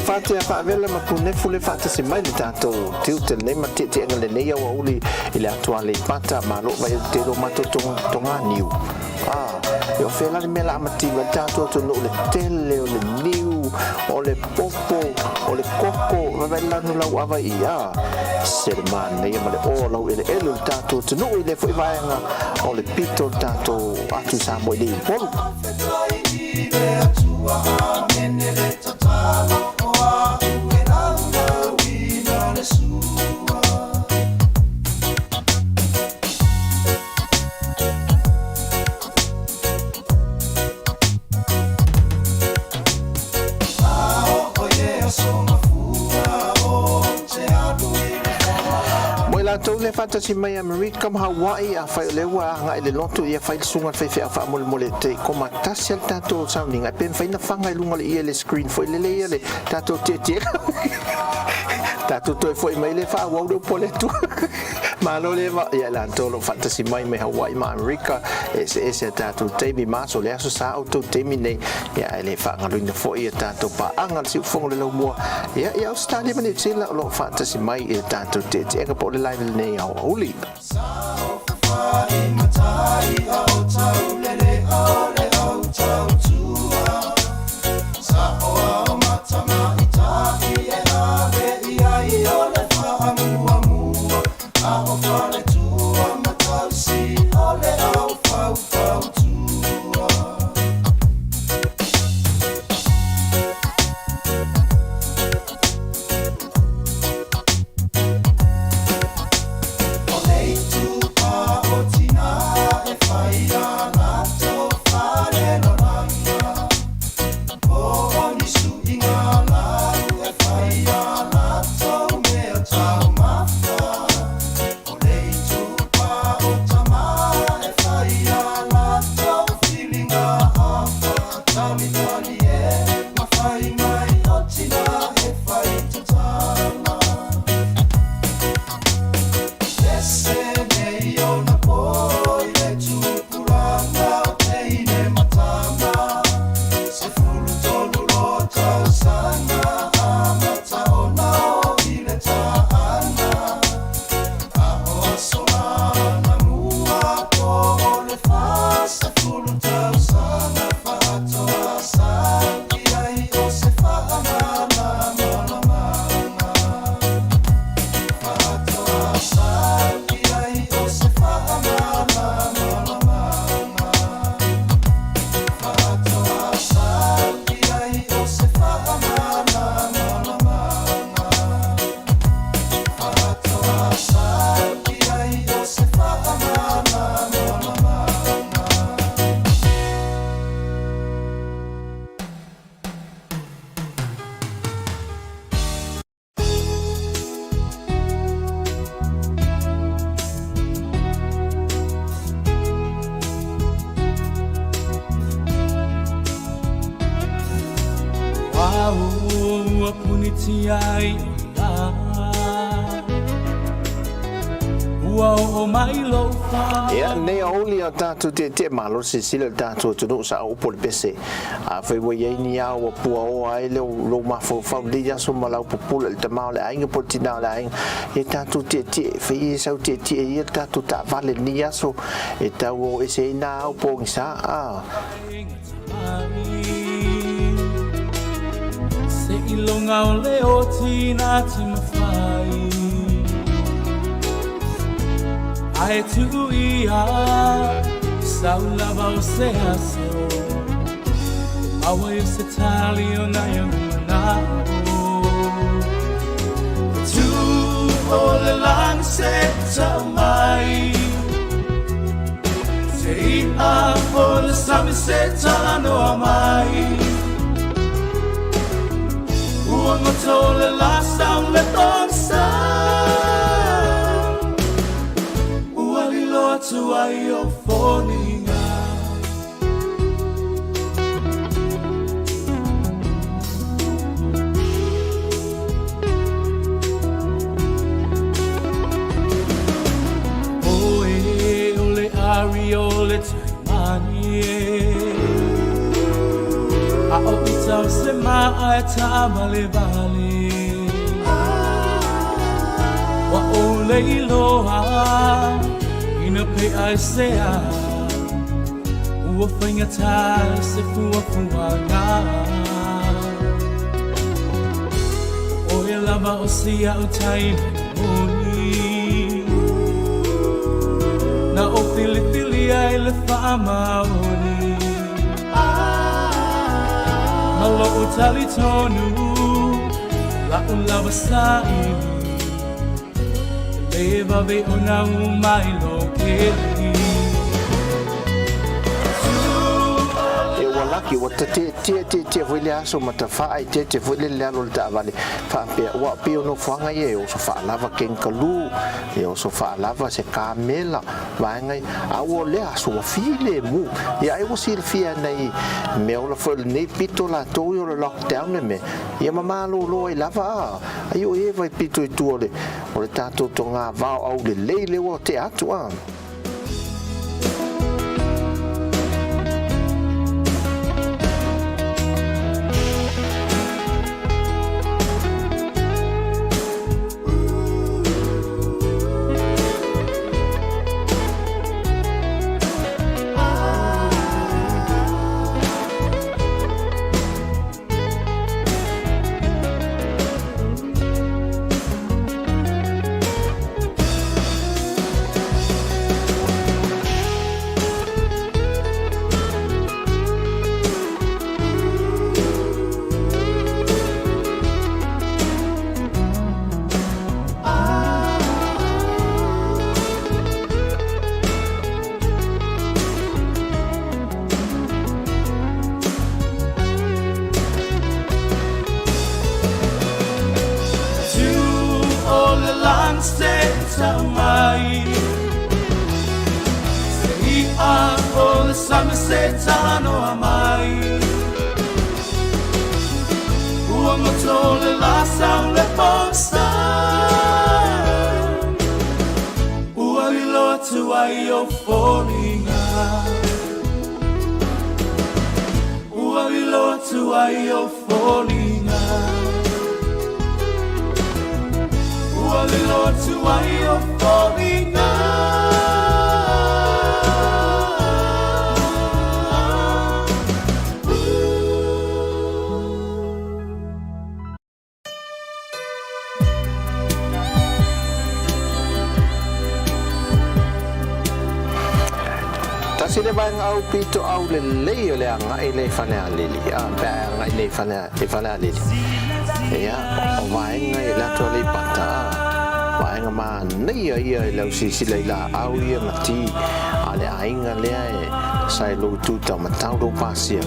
Fatia favela ma pune fule fata se mai tato tiutel nei ma te ngale nei au uli ile atuale pata ma lo vai te lo mato tonga niu yo fela me la mati ma tato to no le tele o le niu o le popo o le koko vai la no la ava ia serman nei ma le o lo ile elo tato to no ile foi vai o le pito tato atu sa mo dei polu tau le fata si mai America ma Hawaii a fai le wa nga ile lotu ia fai sunga fai fa mole te koma tasel tato sounding a pen fai na fanga lunga le screen foi le tato te tato toi foi mai le fa wa do pole tu ma lo le ia la tolo fata si mai me Hawaii ma America ese tato te mi maso le aso sa auto te mi nei ia le fa nga lunga foi ia tato pa angal si fong le lo mo ia Australia mani sila lo fata si mai ia tato te ka po le live nei au uli Sa o mata mai ta e ha e ia i o le fa amu Ua puniti ai la Ua o mai lo fa Ya ne oli a tatu te malo se sila tatu tu sa o pol pese a fe wo ye ni a o pu o ai lo ma fo fa di ya so malau popul el tama le ai po tina le ai e tatu te fe sa te e tatu ta vale ni ya so e ta o ese na o po sa a Se ilonga o le o tina ti mawhai Ai tu ia Sau lava o se aso Awa i se tali o na ia manao Tu o le lang se tau mai Te ia o le sami se talano a mai Ua ngoto le la sau le tonsa Ua li loa tu ai o fōninga Oe o le ari o le taimani A o i tau se maa e ta vale vale Wa o le iloha Ina pe ai sea Ua whainga tai se fua fuanga O e lava o sia o tai moni Na o fili fili ai le wha maoni Malo o tali tonu La o lava sai Leva ve o na umai lo keli e walaki wa te wile aso mata fai te wile le alo le tavale fa pe wa pe no fanga ye o so fa lava ken kalu e o so fa lava se kamela va ngai a o le aso file mu ya e o sil fia nei me o la fo nei pito la to yo le lockdown me ya mama lo e lava ai o e vai pito e tu ole o le tato to nga va au le le o te atua Sile bang au pito au le le anga ele fana lili a ba nga ele fana lili ya o vai nga la to le pata vai nga ma nei ia la si la au ia mati ale ainga lea e sai lo tu ta matau do pasia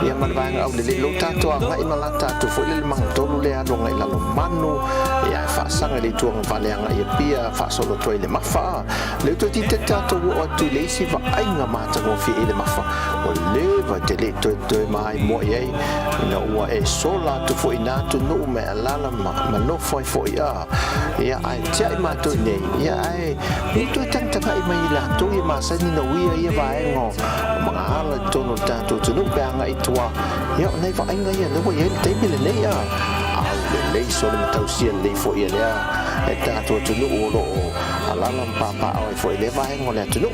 ia manvanga au le lo tato ngai malata tu foi le mangtolu le alo ngai lalo manu ia fa sanga le tuanga vale anga ia pia fa solo toi le mafa le to ti tato o tu le si va ainga mata go fi le mafa o le va te le to mai mo ye no wa e sola tu foi na tu no me alala ma no foi ia ai tia ma tu ne ia ai tu tanta kai mai la tu ia ma sa ni no ia va ngo mga ala tono tato tu no ba ngai tua ia nei va ainga ia no ye te bile nei ia le so le tau sia le fo ia le e tato tu no o alala papa ai fo le va ngo le tu no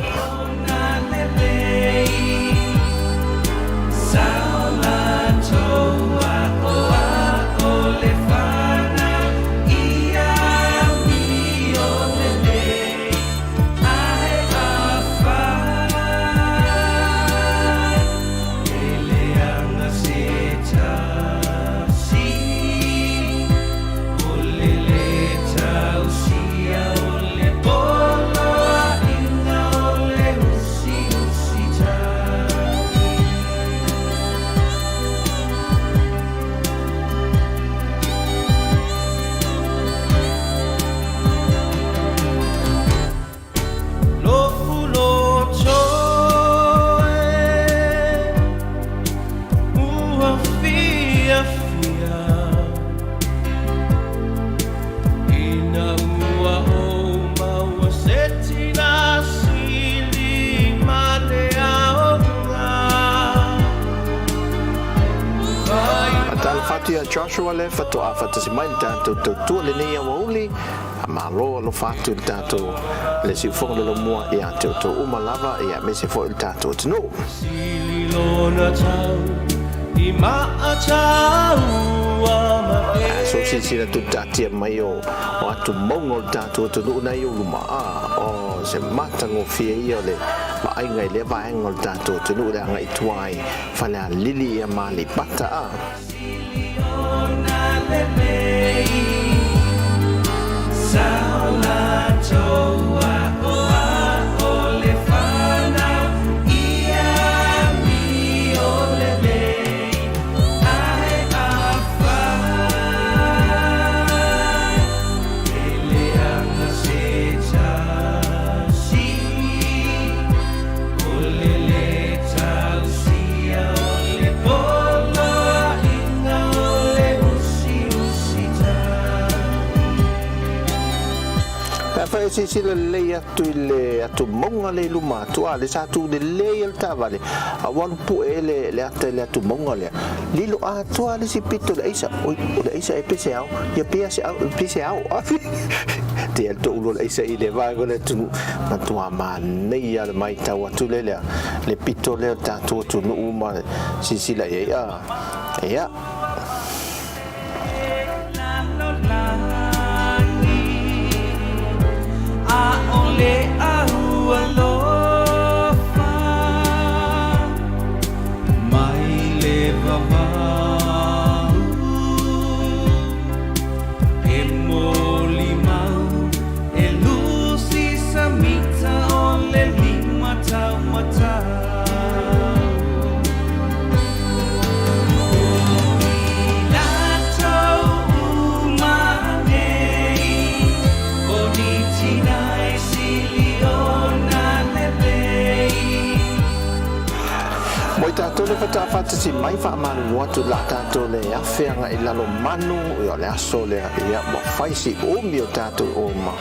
Joshua le fatu afata si mai tanto tu le nei wauli malo lo fatu tanto le si fo le mo ia to uma lava ia me se fo il tanto no so si la tutta tia mai o atu mongo tanto no na yo luma o se mata ngo fie ia le ma ai ngai le va ngo tanto no da ngai tuai fala lili ia mali pata si le atu monga le luma tu ale sa tu de le ta vale awan pu ele le ata le atu monga le lilo a tu ale si pito le isa o le isa e pesiao ya pesiao te el to ulo le isa ile va go le tu na tu ama nei ya mai ta wa tu le pito le ta tu no uma si la ya only alofa mai leva mau e molimau e lusi samita ole lima tau mata tato le fata si mai fa manu watu la tato le afenga i lalo manu o le aso le ia mo fai si o mio tato o ma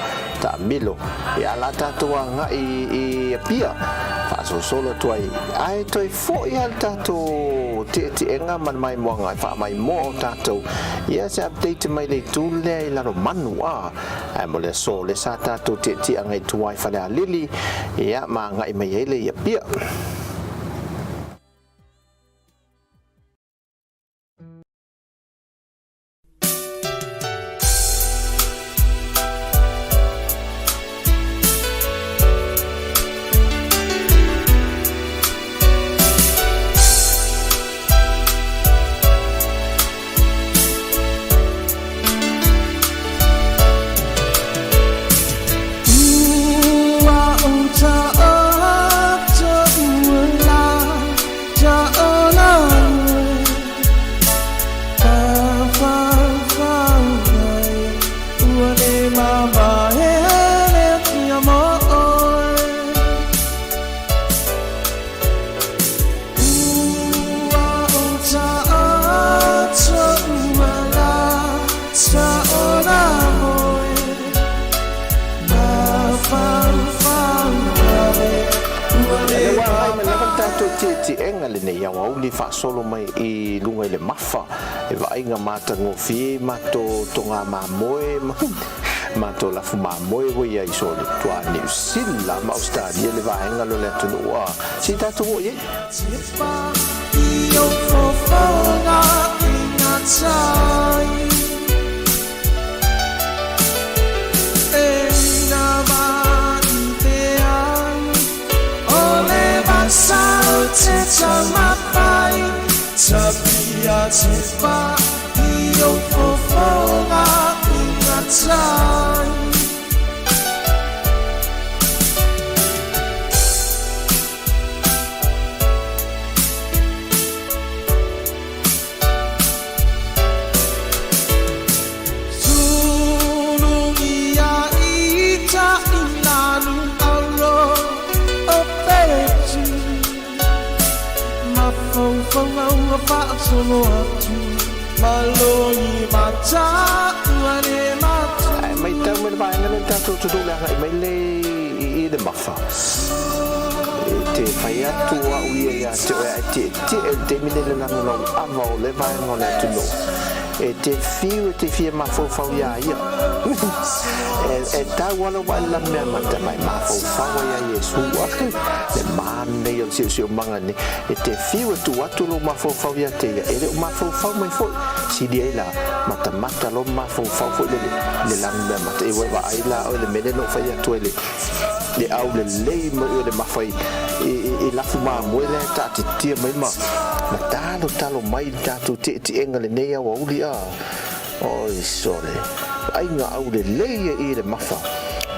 ta milo ia la tato nga i pia fa so solo tuai ai toi fo ia tato ti enga man mai mo nga fa mai mo tato ia se update mai le tu le lalo manu ai mo le so le sa tato ti anga tuai fa le lili ia ma nga i mai le ia pia te enga le nei au au ni fa solo mai I lunga le mafa e va inga mata ngofi mato tonga mamoe mato la fuma moe wo ia iso le tua New Zealand ma Australia le va enga lo le tunu wa si ta tu ye io fofonga ina sai ina mani te ai ole basao te tamapai sabia te pa io fofonga ina sai solo atu maloi mata ane matu mai tau me vai ngale tanto tu la mai le I de mafa te fai atu a uia ya te mine le na no ava le vai ngale tu no e te fie ma fo fa ya ia e ta wala wala me mata mai ma fo fa ya Yesu le man ne yo si manga ni e te fie tu atu lo ma fo fa ya te e le ma fo fa mai fo si dia la mata lo ma fo fa fo le la me mata e wa ai la o le mene no fa ya tu le au le mo le ma fai e la fuma mo le ta ti mai ma talo mai tatu te enga le nei au uli a oi sole ai nga au le I le mafa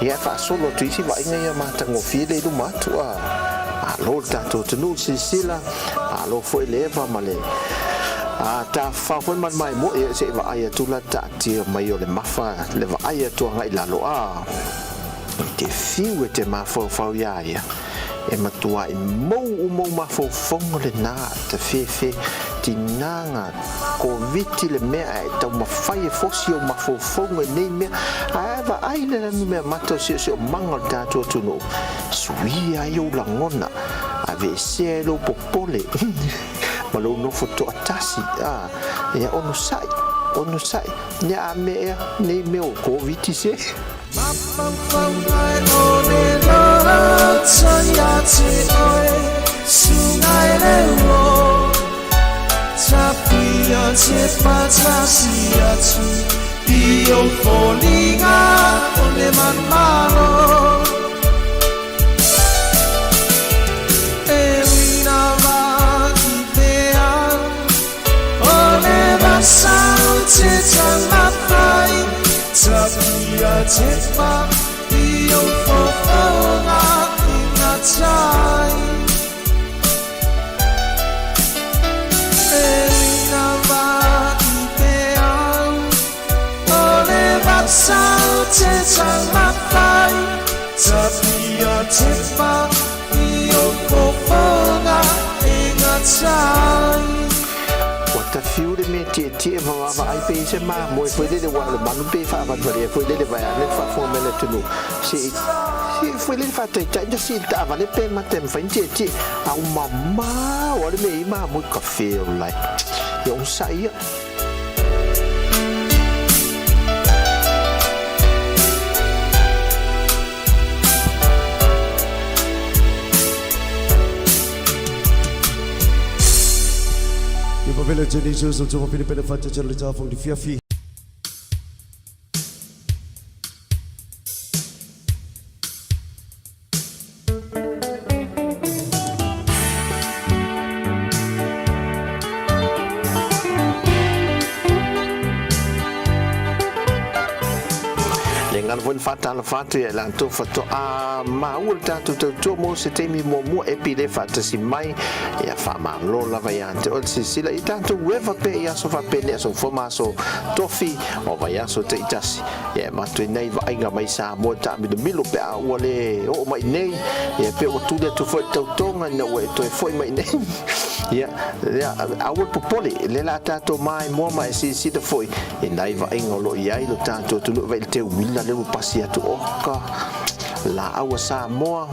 ia fa solo tu si vai nga ia mata ngo file do matu a lo tatu tunu sila a lo foi leva male a ta fa foi mai mo e se va ai tu la ta ti mai o le mafa le va ai tu nga ila lo a te fiu te mafa fa ia e matua I mou mafofonga le nā te fefe tinanga ko viti le mea e tau mawhai e fosi o mafofonga nei mea aewa aile ranu mea mato si o manga tātua tunu sui ai o langona a ve se lo popole malo no foto atasi e ono sai nya mea nei meo ko viti se Mapampangai ole lora tayati oe sungai lewo tapia te patasi atu io folinga ole manmano Elina va idea ole basau te tamapai Sabia te pa io fofonga ina tai Elina va ideal ole basau te tamapai Sabia te pa io fofonga ina tai Wata fiu de me tie va ai pe se ma mo foi de wa le manu pe fa va foi de va le fa fo me le tunu si foi le fa tai de si ta va le pe ma tem fa tie au mamma o le me ma mo ka feel like yo sai Vele jeni Jesus to pili pele fata jeli ta fong di fiafi. Lengan pun fatal fatu ya lang tu foto maul tatu tu mo se temi mo e pile fata si mai ya fa ma lo la vaiante o si sila itanto weva pe ya so fa pele so formaso tofi o vai so te itasi ya ma tu nei va inga mai sa mo ta mi do milo pe wale o mai nei ya pe o tu de tu foi tautonga na we to foi mai nei ya awol popoli le la tato mai mo mai si de foi e nai va inga lo ia lo tanto tu vai te wila le pasi atu oka la awa Samoa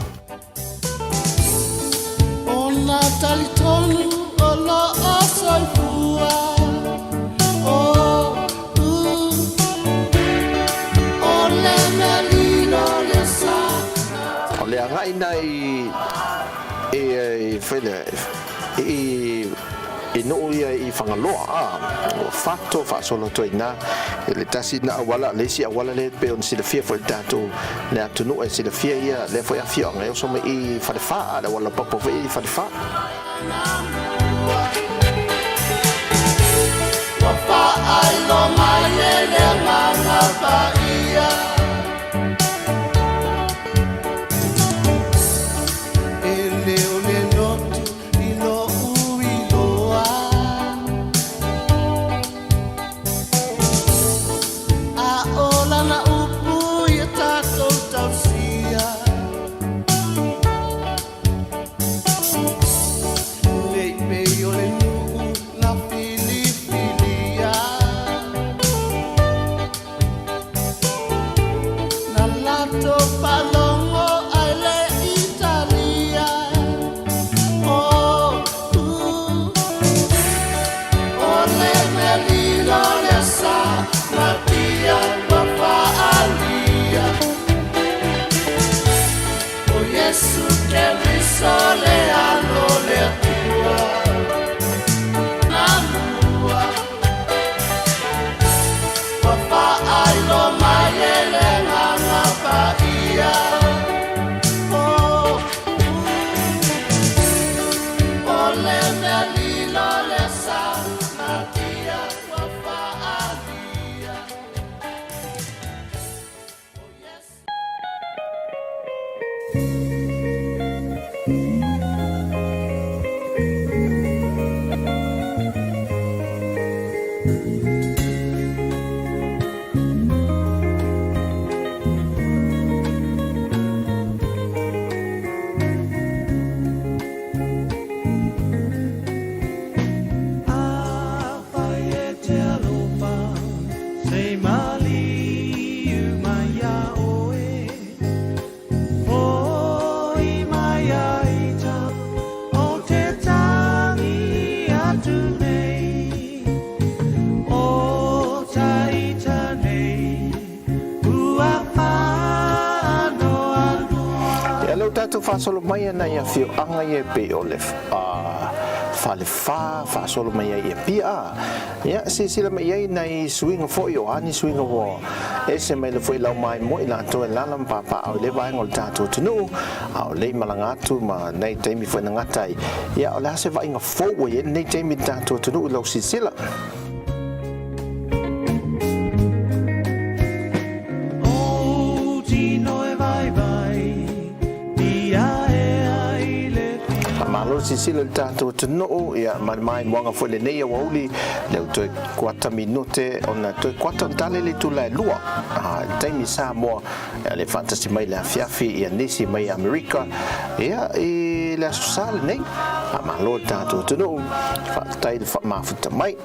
Ona talitonu olo osoifua. Oh, ole melino le sa. O le angai nei whele e no ia I whangaloa o whato whaasolo toina e le tasi na awala le si awala le pe on si le fia fo tato le atunu e si le fia ia le fo ia fia ngai o so me I whalefa le wala popo fo I whalefa Wafa ai lo mai le nganga pa ia. Tato whaasolo mai ana ia whio anga ia pe o le whale whaasolo mai ia pia ia sila mai ia nei suinga fo i o ani suinga wo e se mai le fo I lau mai mo I lanto e lala mpapa au le vai ngol tato tunu au le malangatu ma nei teimi fo na ngatai ia o le hase vai inga fo wo ia nei teimi tato tunu lau sisila sisila tato tano ia mai moanga fo le nei wauli le to 4 minute ona to 4 tale le tula lua taimi Samoa le fantasy mai la fiafi ia nisi mai America ia I la sala nei malo tato tano fa tai fa mafuta mai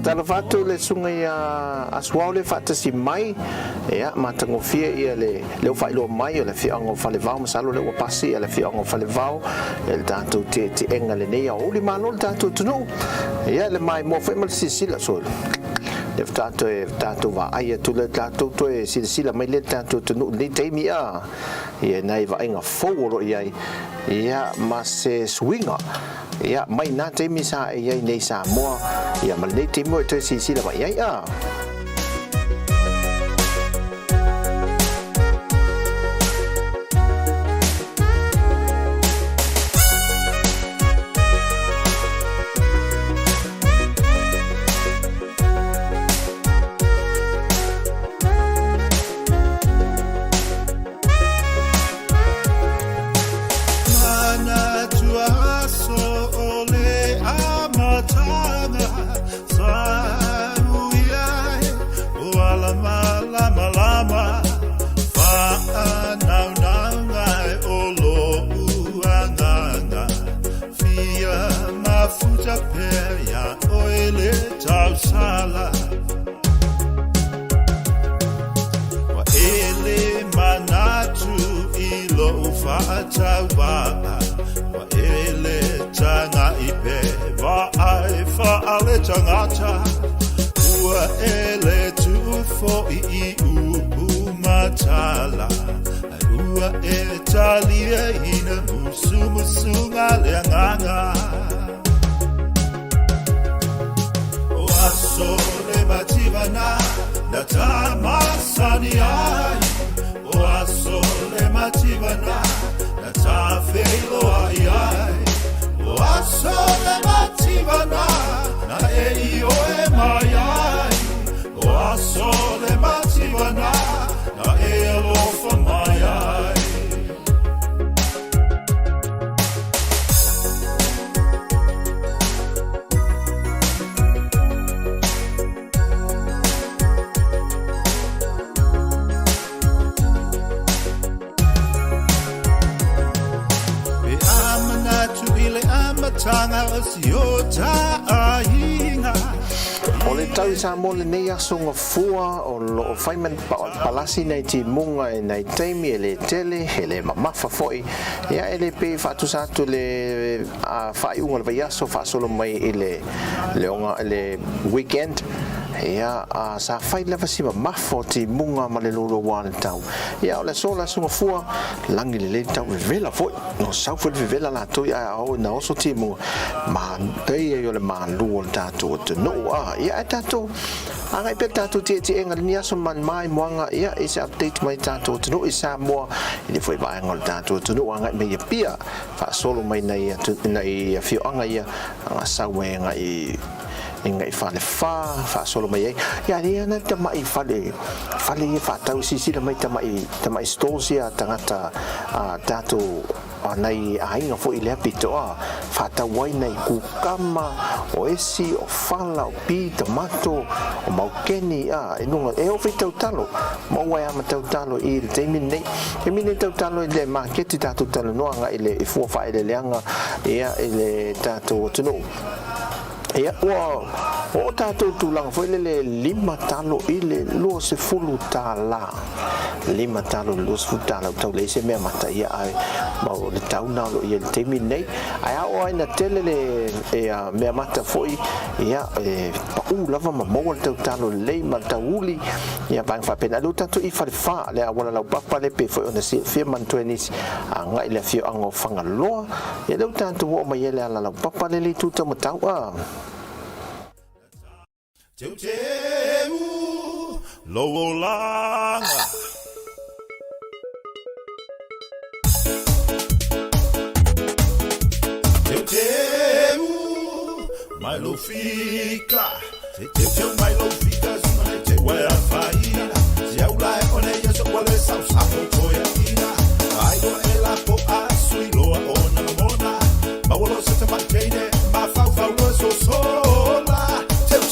tala fatu le sunga ia aswau le fata si mai ia matangofia ia le failo mai o le fiango falevao masalo le wapasi ia le fiango falevao le tatu te enga le nei o li malo le tatu tunu ia le mai mo fe mal sisila so le tatu va ai tu le tatu to e sisila mai le tatu tunu ni teimi a ia nei va inga fo ia ma se swinga ia mai na teimi sa ia nei Samoa ia ma nei teimi to sisila mai ai a Samoa le nei asonga fua o lo faiman palasi nei ti munga e nei teimi e le tele e le mamafa foi ia ele pe fatu satu le fai unga le vaiaso fa solo mai le onga le weekend ia sa fai leva si mafo ti munga ma le lolo wan tau ia o le sola sunga fua langi le tau vela foi no sau foi vela la to ia o na oso ti munga ma dei yo le man lu tatu no ia tatu Angai pe tatu te engal ni aso man mai moanga ia is update mai tatu tunu isa mo ini foi ba ngol tatu tunu angai me ia pia fa solo mai nei fio angai ia sawe ngai ngai fa solo mai ia dia na tamai fale fa tau sisi mai tamai stosia tangata tatu nei ainga fo ile pito fa tawai nei kukama o esi o fala o pi tomato o maukeni inunga e o fitau talo mo wai ama tau talo I le temine e mine tau talo I le market tatu talo noanga ile fu fa ile leanga ia ile tatu tunu ia o tatu tulang foi le 5 talo I le lo se fulu tala 5 talo lo se fulu tala tau le se me mata ia ai ma o le tau na lo ia le temine ai o ai na tele le me mata foi ia pa lava ma mo le tau le ma tauli ia bang fa pena lu tatu I fa le wala la papa le pe foi ona se firman 20 anga ile fio ango fanga lo ia le tatu o ma ia le la papa le tu ta matau Teu Loolanga Teu mai lo fica Teu mai lo fica Zumane te wai a faina Se au lai one ia so wale sau sapo toia ina Ai do e la po a sui loa ona mona Ma walo se te mateine Ma fau lo so sola Teu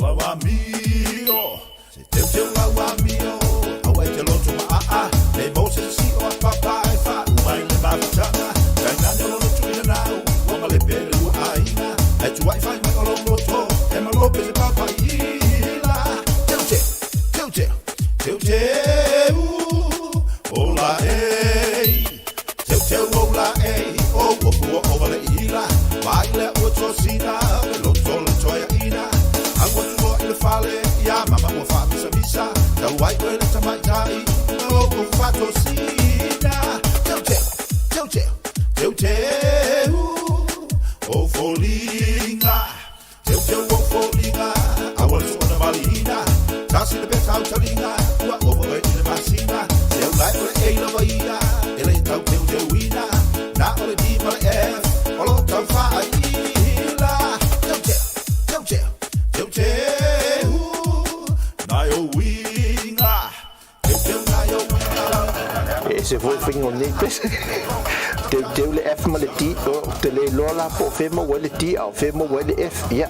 lau amigo Se teu lau amigo Au e te loto ma Nei mo se si o a papa e fa Umai le mawatanga Kai nane lono tuina nau Wama le pele ua ai papaila. Teu, ola ei. Teu, ola ei. O le ila. Baile o tosina, lo tole toya ina. Agua tuo il fale, ya mama mo fa misa. Tau wai o le tamai tai. O fa tosina. Teu, o folinga. Teu, o folinga. Agua le sona valina. Tasi le betau talinga. Ua o le ina masina. Teu lai o le eila vaia. Ele tau teu ina. Na o le di ma le F. Olo tau whaila. Teu, nai o winga. Teu, nai o winga. Se foi fingo nei pes. Teu le F ma le T o te le lola po fe mo wele T au fe mo wele F ya.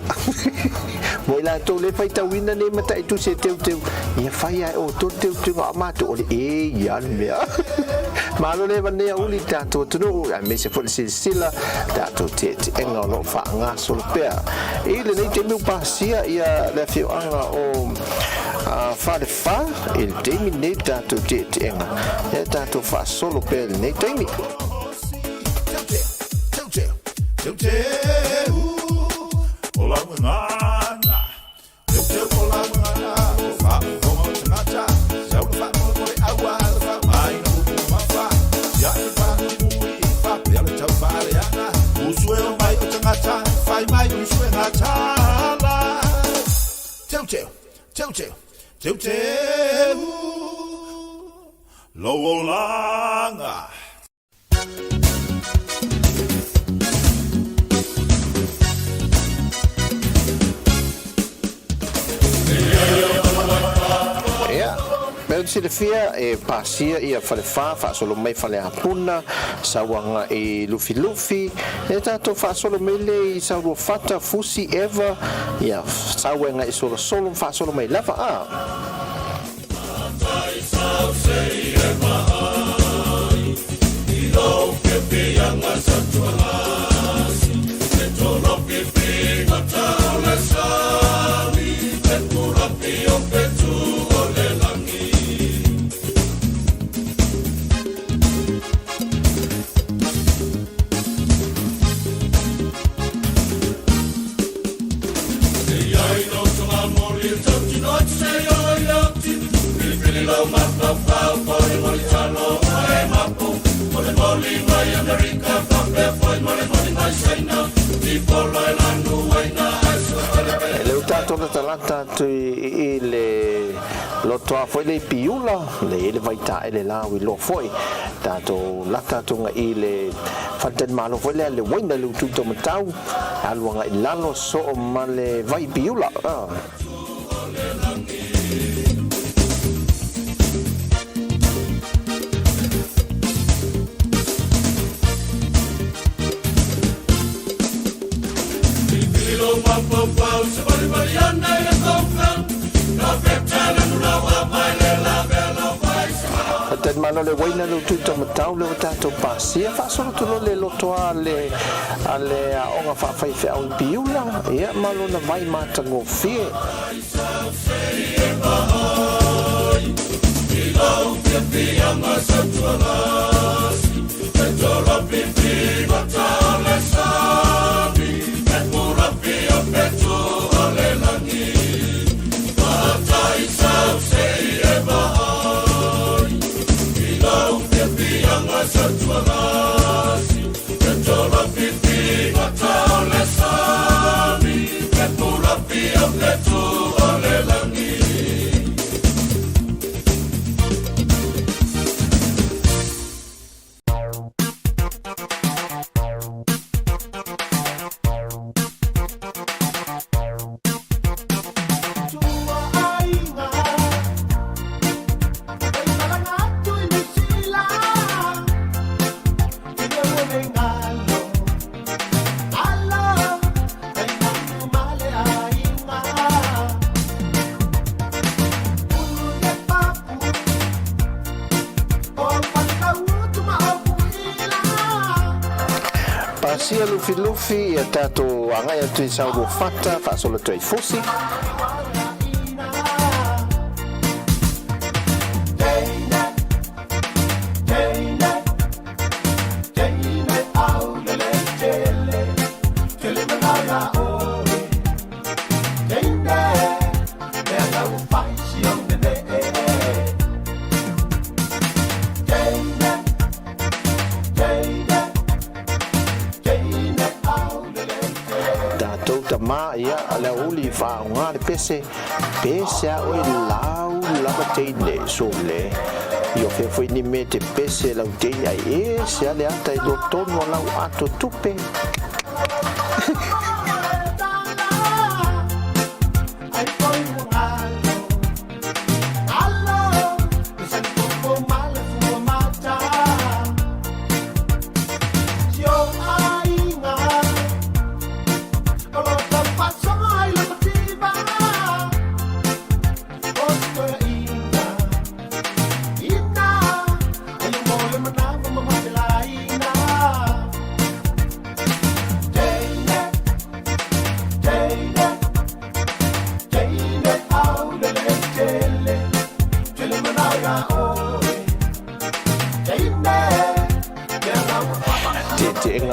Mo la to le fai ta wina nei mata itu se teu. Ya fai ai o to teu nga ma to le e ya me. Ma lo le vane uli ta to no a me se foi sila ta to te enga no fa nga sol pe. E le nei te mi pasia ia le fio anga o fa de fa il temi nei ta to te enga. E ta to fa solo pe nei temi. Teu, ola mangana. Teu, ola mangana. Fa mo ngata. Sa fa mo awa fa mai no ma fa. Ya fa mu fa ya le tau fa ya na. Usue mai o ngata. Fa mai usue ngata la. Teu. Lo olanga. Pero si le fia e pasia ia fale fa solo mai fale apuna sawanga e lufi e tato fa solo mele i sawo fata fusi eva ia sawanga e solo fa solo mai lava Talanta i le lotoa foi le piula le vai ta ele la wi lo foi tato lata tunga i le faten malo foi le wina lu tuto matau alwanga i lalo so male vai piula Ten mano le waina lo tuto matau le tato pasia fa solo tu le lotoa ale a onga fa fai fe au piula ia malo na vai mata ngo fie Sia lufi ia tato angai atu i sauro fata whaasolo tui fusi. Ia ala uli fa nga de pese a oi lau lava teine so le io fe foi ni mete pese lau teine ai se ale ata i do tono lau ato tupe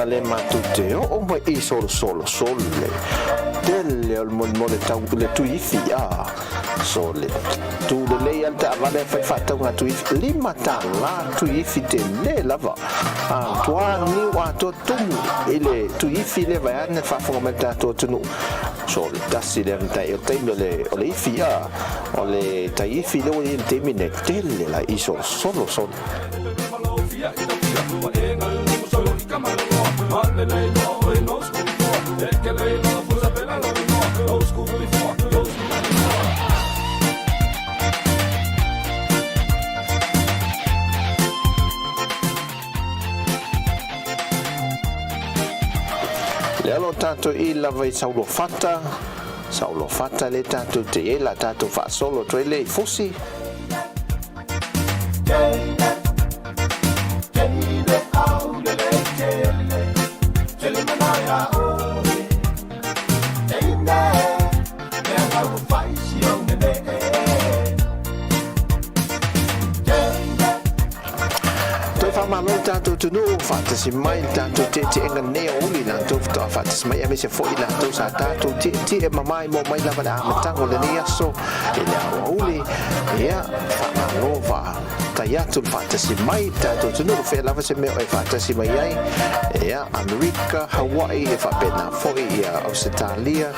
le matute o mai I solo le delle al mon le tau le tuifi sole tu le lei alta vale fai fatta una tuifi lima tala tuifi te le lava tua ni wa to tumu ile tuifi le vai ne fa fomenta to tunu sole tassi le ntai o te le o le ifi o le taifi le o le temine delle la I solo le alo tanto I lava I saulo fatta le tanto te e la tanto fa solo to le fusi tanto tunu fantasy mai tanto te enga ne uli na to fantasy mai ame se foi na to sa tanto te e mamai mo mai lava da matango le ne aso e la uli ia fa nova taiatu fantasy mai tanto tunu fe lava se me e fantasy mai ai ia America Hawaii e fa pena foi ia Australia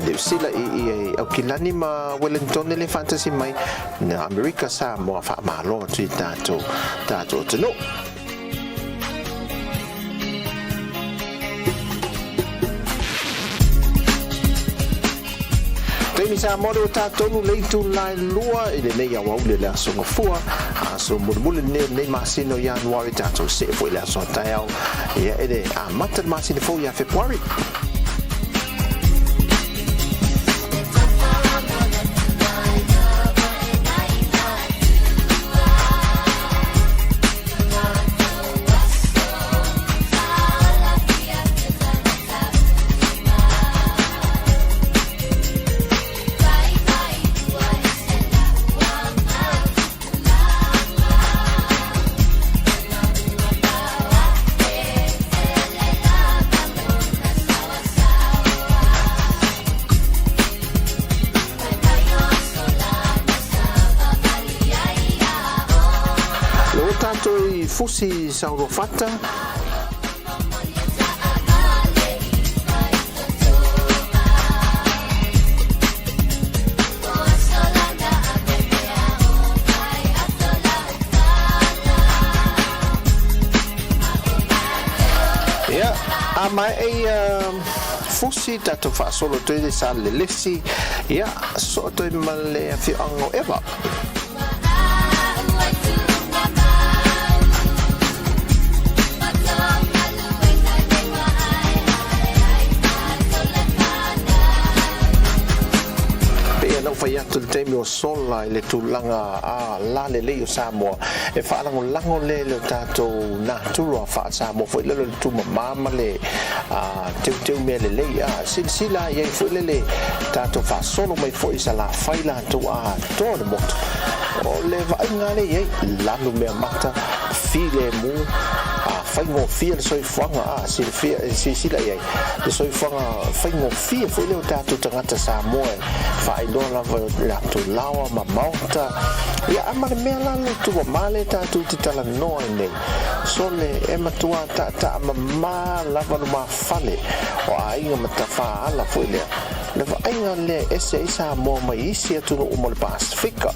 New Zealand I Auckland ma Wellington le fantasy mai na America sa mo fa malo ti tanto tunu Temi sa modo tatonu leitu lai lua ile nei au le la songa fua so mulmul nei masino Januari tato se foi la so taiao ia ele a mata masino fo ia February fusi sauro fatta ya ama fusi tato fa solo to le sale lessi ya so to male fi ango eva ia no fai atu te mi o sola le tulanga a la le o Samoa e fa lango le tato na tulu fa Samoa foi le tu mama le teu me le a sila ia foi le tato fa solo mai foi sala fai la tu a todo moto o le va ngale ia la no me mata file mu fai ngo fia le soi fanga si la ia le soi fanga fai ngo fia foi le tato tangata Samoa fai do la tu lawa ma mauta ia amare me la tu male tato ti tala no nei so le e matua ta ma lava ma fale o ainga mata fa ala foi le ainga le ese Samoa mai isi tu no mo le Pasifika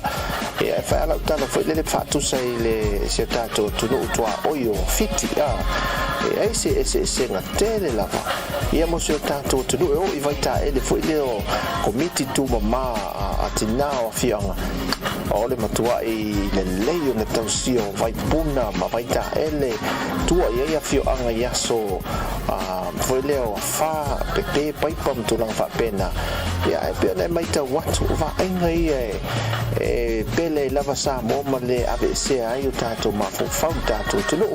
e fa ala tala foi le fatu sai le se tato tu no tua oio fiti e ese na tele lava ia mo se tato tu no o i vai ta ele foi le o committee tu mama atina o fianga o le matua i le leio na tausio vai puna ma vai ta ele tua ia fio anga yaso foi le o fa pe pai pam tu lang fa pena ia e pe le mai ta watu va ainga e pele lava sa mo ma le abc ai o tato ma fo fa tato tu no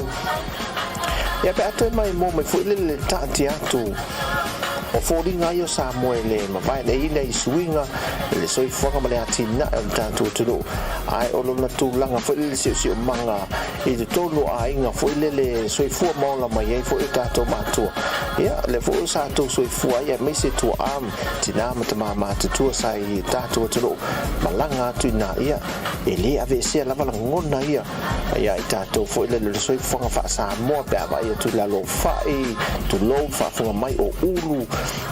ia pe atu mai mo me foi le tati atu o fori ngai o Samuele ma vai le ina i swinga le soi foka ma le atina tanto tudo ai o lo na tu langa foi le si manga i te tolo ai nga foi le soi fu mo la mai ai foi tato matu ia le fu sa tu soi fu ai me se tu am tina ma tu sai tato tudo malanga tu na ia ele ave se la vala ngona ia ia tato foi le soi foka fa sa mo pe vai tu la lo fa i tu lo fa fu mai o ulu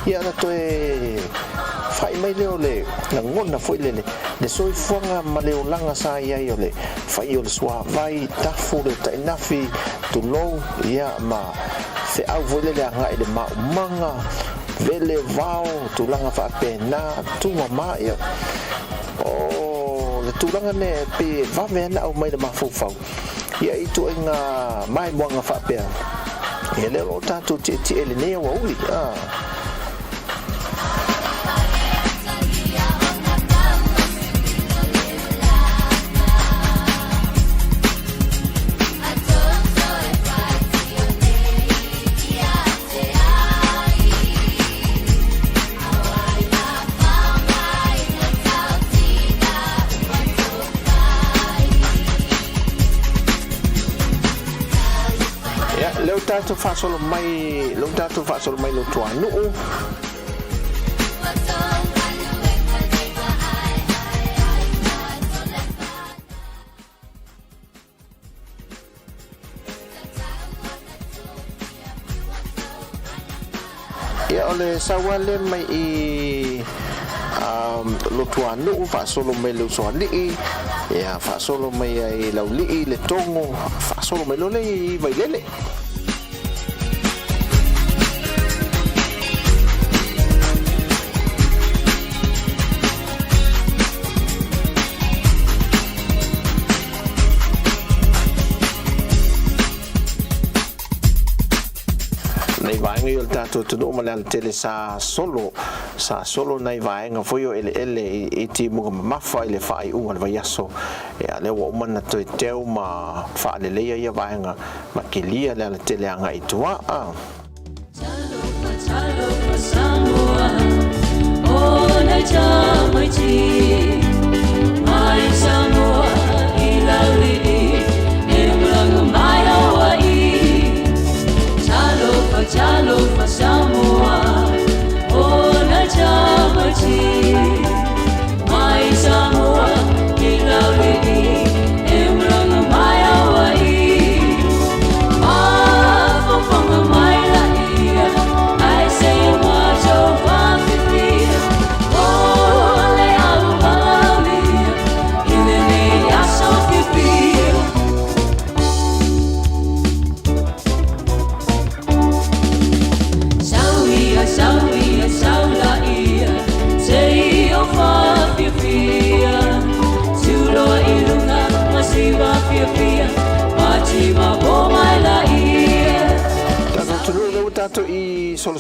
ia na toe fai mai leo le na ngona foi le soi fuanga ma leo langa sa ia i ole fai o le sua vai tafu le ta inafi tu lo ia ma se au voi le anga i le manga vele vao tu langa fa pena tu mama ia o le tu langa ne pe va vena au mai le mafufau ia i tu inga mai moanga fa pe ia le o tatu ti ele ne wa uli tato fa solo mai lo tato fa solo mai lo tua no ya ole sawale mai i lo tua no fa solo mai lo so li ya fa solo mai ai lo li le tongo fa solo mai lo le vai lele il tato tu ma le tele sa solo nei vai nga foi ele e ti mo ma fa ele fai un va yaso e ale wo man to teu ma fa le le ia vai nga ma ke lia le tele nga i tua Samoa o na cha mai chi mai Samoa i la li e mlang mai Hawaii Chalo fa Samoa o na cha mai chi mai Samoa i la li e mlang mai Hawaii mai la ia ai say much over 50 oh le au mali ile ne ya so fifi saula ia say o fa fifi tulo ilunga masiva fifi machi ma bo mai la ia tato i solo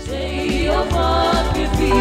say o fa fifi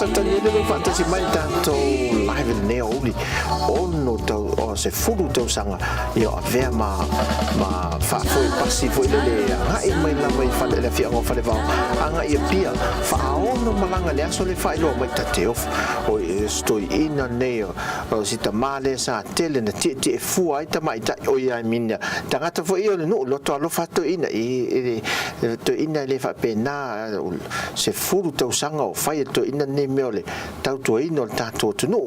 sa tani le fantasi mai tanto live ne oli ono tau o se fulu tau sanga io avea ma fa foi passi foi le ai mai la mai fa le fia ngo fa le va anga ia pia fa ono malanga le aso le fa lo mai tateo o stoi ina ne o sita male sa tele na ti fu ai ta mai ta o ia minia tangata foi io no lo to lo fatto ina to ina le fa pena se fulu tau sanga o fai to ina ne meole tau to ino tato tu no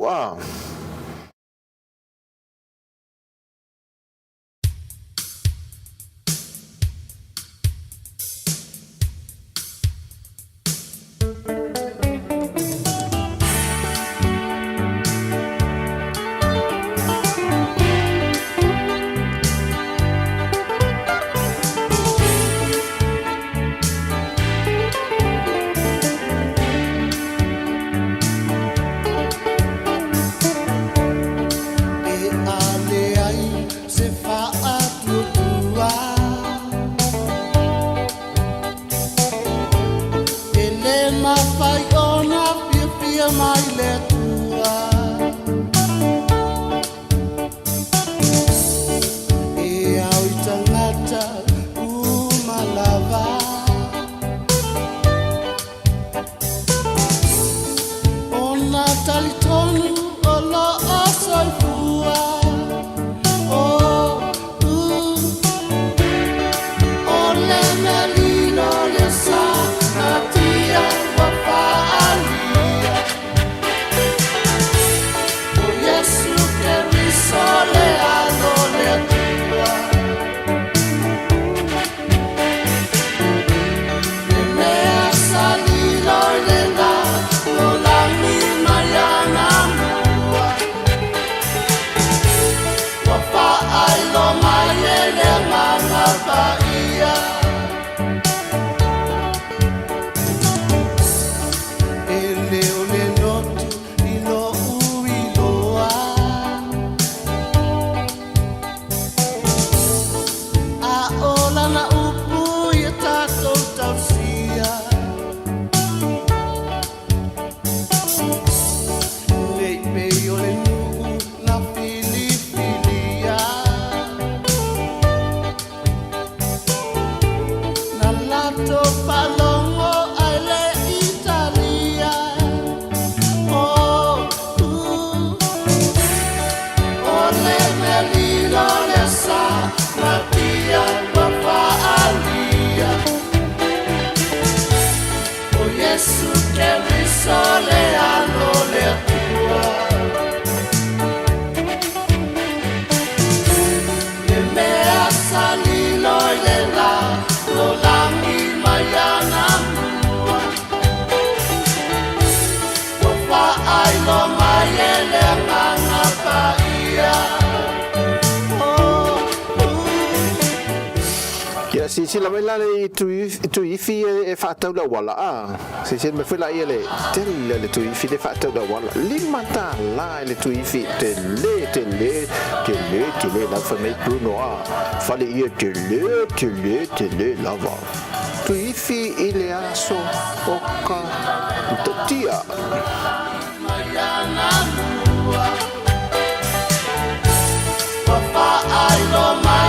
si la vela le tu ifi e fatto la wala se me foi la ele tele le tu ifi de fatto la wala limata la le tu ifi tele la famille Bruno fallait y tele la va tu ifi il est à so oka tia papa ai lo mai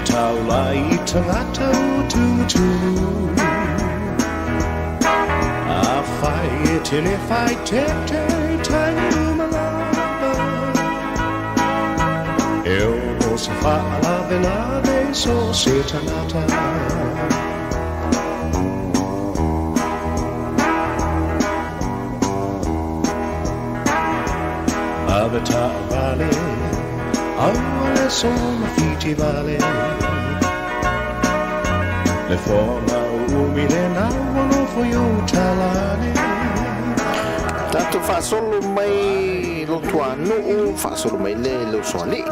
Taulai tangata tutu a fight till if I take time malaba eu se whaalave lave so se tangata. Avata vale, awale so mafiti vale. Le forma umile na wano for you talane. Tato fa solo mai lo tua no fa solo mai le lo so lì.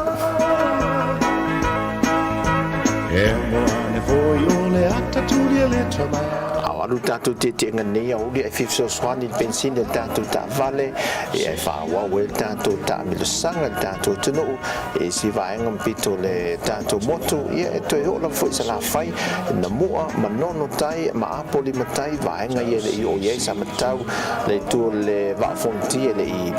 E moane for you le attitudi le tama. Alu tato te ngani au dia fifso swani pensin de tato ta vale e fa wa wel tato ta mil sanga tato tuno e si va ngam pito le tato moto e to yo la foi sala fai na mua manono tai ma apoli matai va nga ye le o ye sa matau le tu le va fonti le i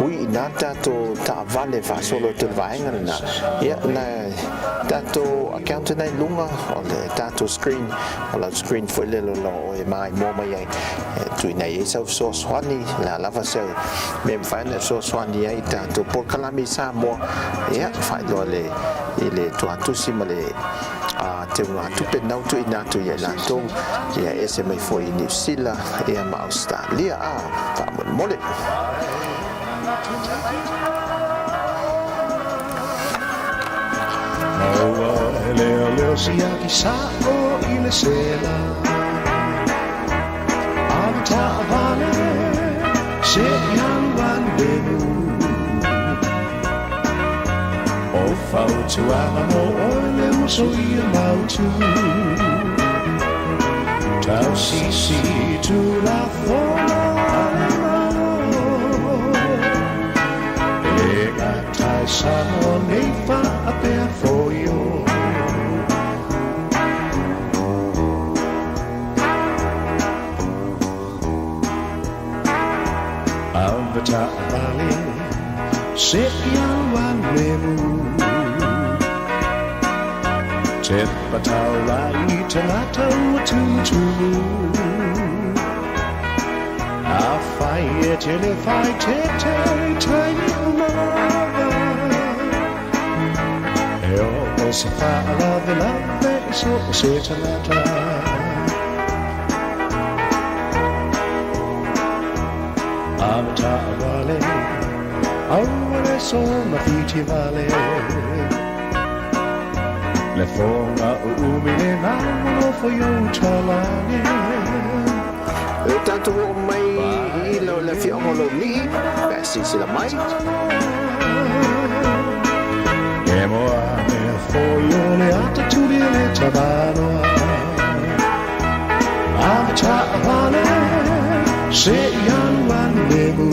ui na tato ta vale fa solo te va nga na ya na tato account na lunga o le tato screen o la screen foi le lo e mai mo mai tu nei so so swani la lava so mem fan so swani ai tanto por kalami Samoa ya fai lo le tu atu simale a te wa tu pe nau tu ina tu ya la to ya ese mai foi New Zealand e ma Australia a fa mole Leo sia chissà o in sera Avata vale se yan wan demu O fau tu amo o le so ia mau tu Tau si tu la fona E atai samo nei fa a per for you Avata vale se yan wan demu Te patau lai te natau tu A fai e te le fai te tiny umava E o se fa lave so se te nata Avata vale Awale so mafiti vale Le fonga umile na no for you talane tanto mai lo le fiamo lo lì si la mai E moane for you le attitudi le tabano Avata vale se yan wan demu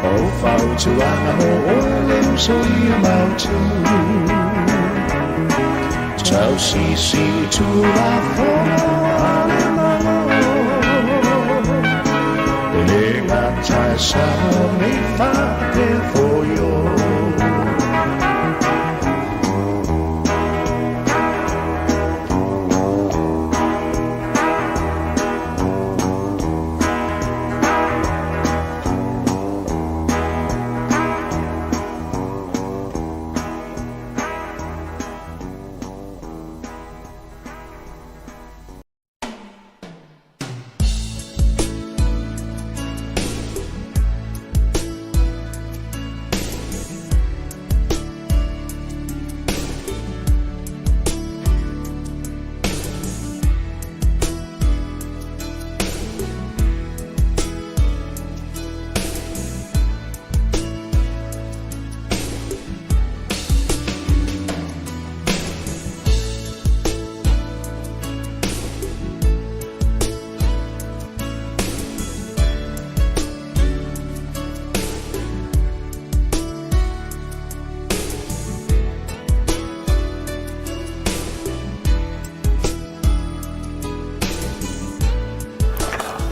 O fau tu amo o le so ia mau tu Tau si tu la fona E ngatai sa me fa te for you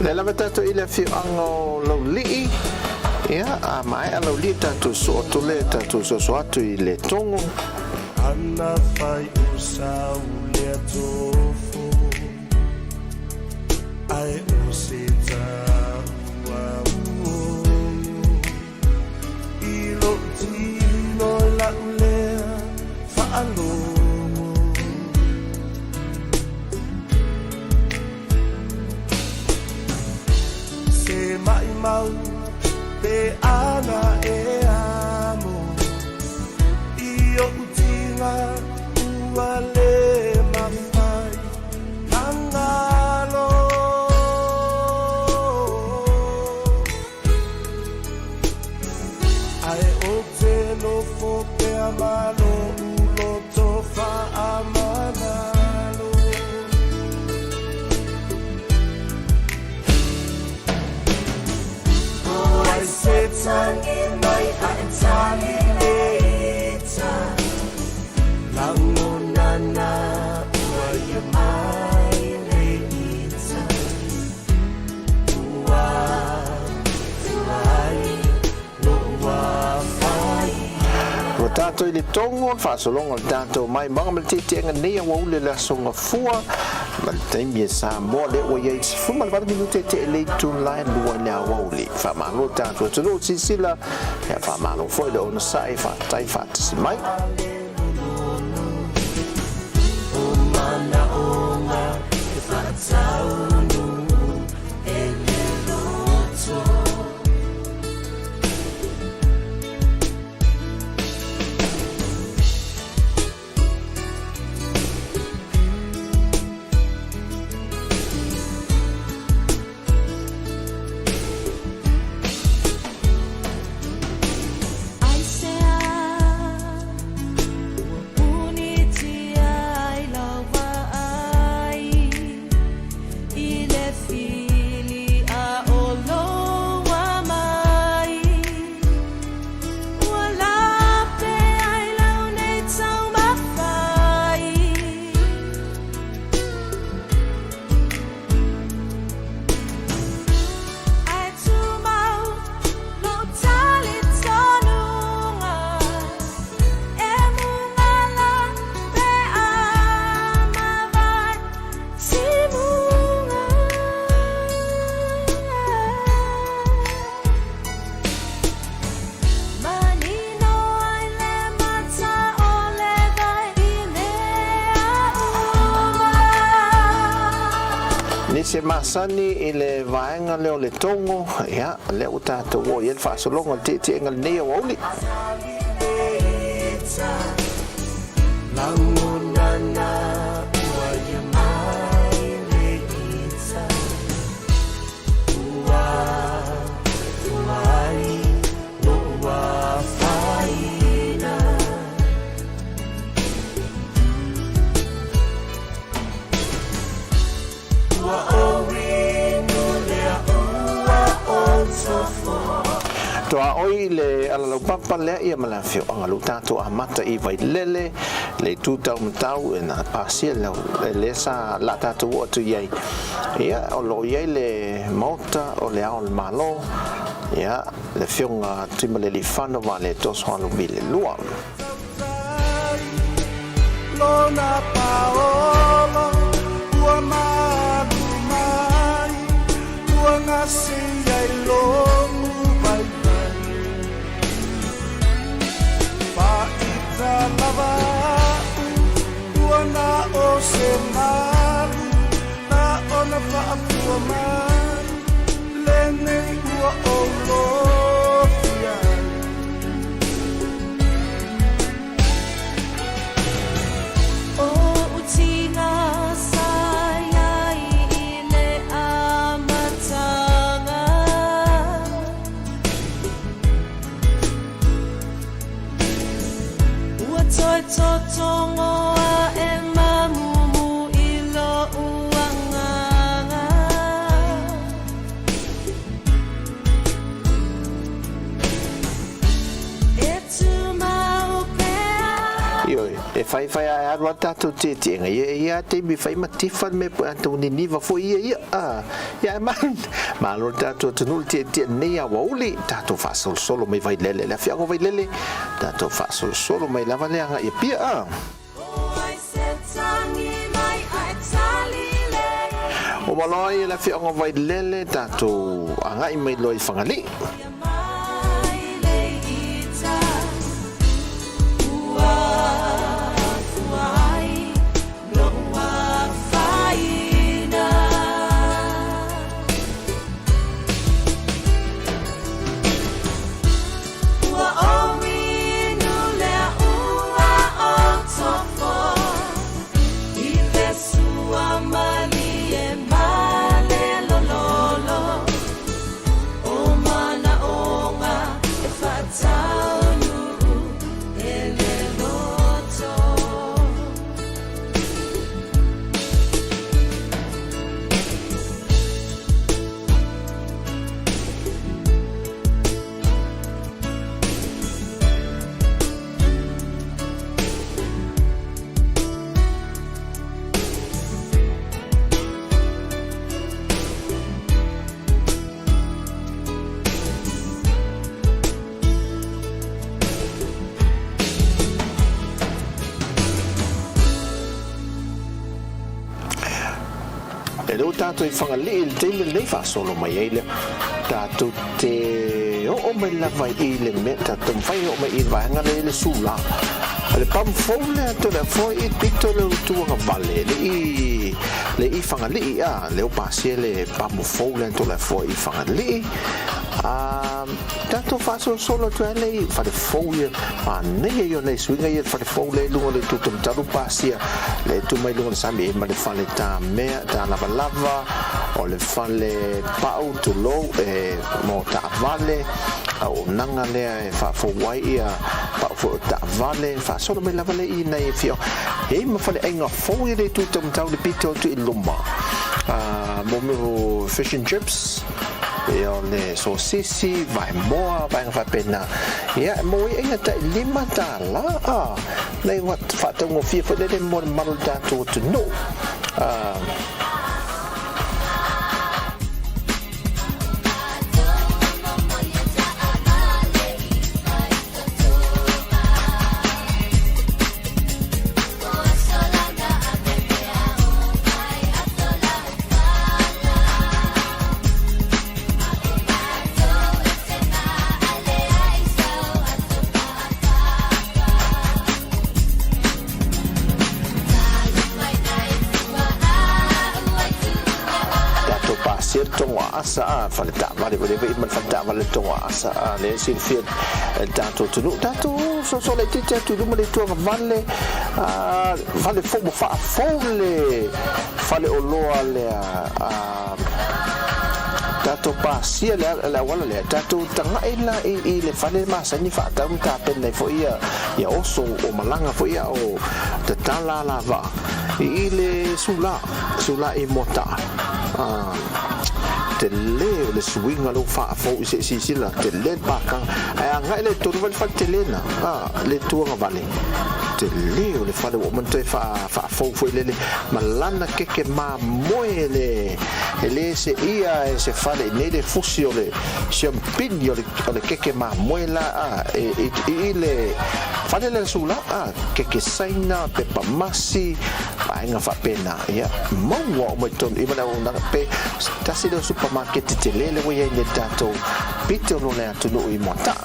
le lava tato ile fi ango lo li ya a mai a lo li tato so to le tato so atu I le tongo Ana fai usau le tofu Ai usita ua ilo ti alomo se mai mau pe ana e amo io utinga uale mafai angalo ai obzelo fo pe amalo ulo tofa amanalo oh I said tangi mai tangi leita langonana wa mai leita wa Wa tātou I le tongo, whaasolonga tātou mai mga maltete anga nea wa ule la songa fua. Maltaimi e Samoa le wa iei fu malvara minute te ele tun lai lua nea wa ule. Whamalo tātou tunu sisila, ya whamalo foi le ona sai whatai whatasi mai. Se masani I le vaenga leo le tongo ya leo tātou o I le whaasolonga te ngal nea wauli langonana wa mai leita wa faina Toa oi le alalau papa lea ia malafio angalu tātou amata I vai lele le tūtau matau e na pasia le sa la tātou o tu iei ia o lo iei le mauta o le ao le malo ia le fionga tima le lifano wa le toso anu bile lua lona paolo ua malu mai ua ngasi ai lomu mai paita lava ua na o se malu na ona whaapua mai lene ua o lofia fai a arwa tātou te tenga ia te mi fai matifan me po atu ni niva fo ia ia malo tātou tunul te nei a wauli tātou fasol solo mai vai lele la fiago vai lele tātou fasol solo mai lava leanga ia pia o maloi la fiago vai lele tātou angai mai loi fangali lo tātou I whangali I le teime nei whaasolo mai ei leo. Tātou te o mai lava I le mea, tātou mwhai o mai I vaenga le sula. Le pam fou le ato le foi I pito le utuanga vale. Le I whangali le o pasia le pam fou le ato le foi I whangali. Tātou whaasolo solo tu le I whare fou ia. Nei yo nei swinga ia whare fou le lunga le tutum taru pasia. Le tu mai lunga sami ma le whale tā mea, tā lava lava. O le whale pau tu lou mo tā vale. O nanga lea whafo wai ia pau fo tā vale. Whaasolo me lava le I nei fio. Ma whale ainga fou ia le tutum tau le pito tu I luma. Mo fish and chips. O le sosisi, vai moa, vai ngā pena. Ia, mo I inga tai 5 tala. Nei whatau ngō fia whare mo le maru tātou tu no. Tonga asa fale ta vale vale man fata vale tonga asa le sin fia tanto tu so le tite tu lu le tonga vale vale fo fa fole fale o loa le tato pasia la wala le tato tanga ila I le fale masa ni fa ta pen le fo ia oso o malanga fo ia o te tala la va I le sula I mota te leo le swinga lo fa fo si la te le baka ai ngai le to val fa te lena le tuanga vale te leo le fa o man te fa fo le malana ke ma moele ele se ia se fa le le fusio le champigno le ke ma moela le fa le sula ke saina pe pamasi ai nga fa pena ia mo mo ton I mana una pe tasi do supermarket te lele wo ye le tato pito no le atu no I mota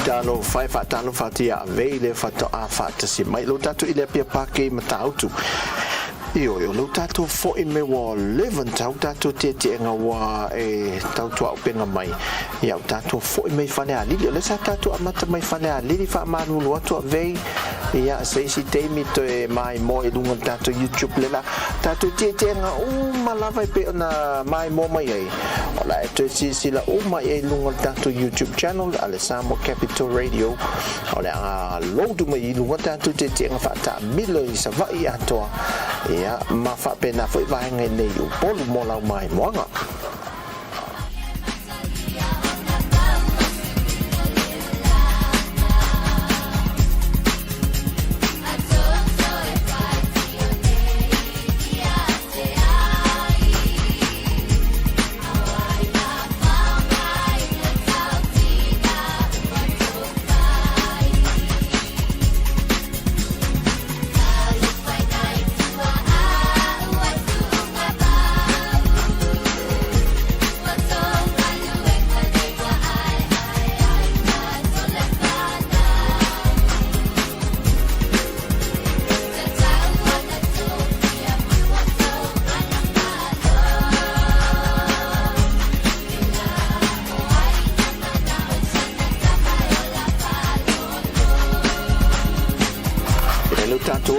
talo fai fa talo fatia vele fato a fata si mai lo tato ile pia pake matautu io lo tato fo I me wa 11 tato te nga wa tautua o penga mai ia tato fo I me fane ali le sa tato amata mai fane ali fa manu lo to ve ia sei si te mi to mai mo I lunga tato YouTube le la tato te nga malava pe na mai mo mai ai ola to si la mai lunga tato YouTube channel Alessamo Capital Radio ola lo du mai lunga tato te nga fa ta milo I sa vai ato ia ma fa pena foi vai ngai nei o polu mo lau mai moanga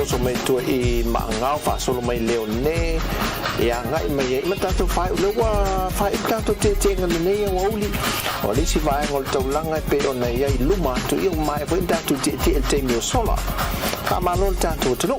so mai tu I maangau fa solo mai leone ia ngai mai ma tatu fai le wa fai tatu te ngal nei wa uli o le si vai ngol tau langa pe ona ia I luma tu I mai foi tatu te mio sola ka malol tatu tu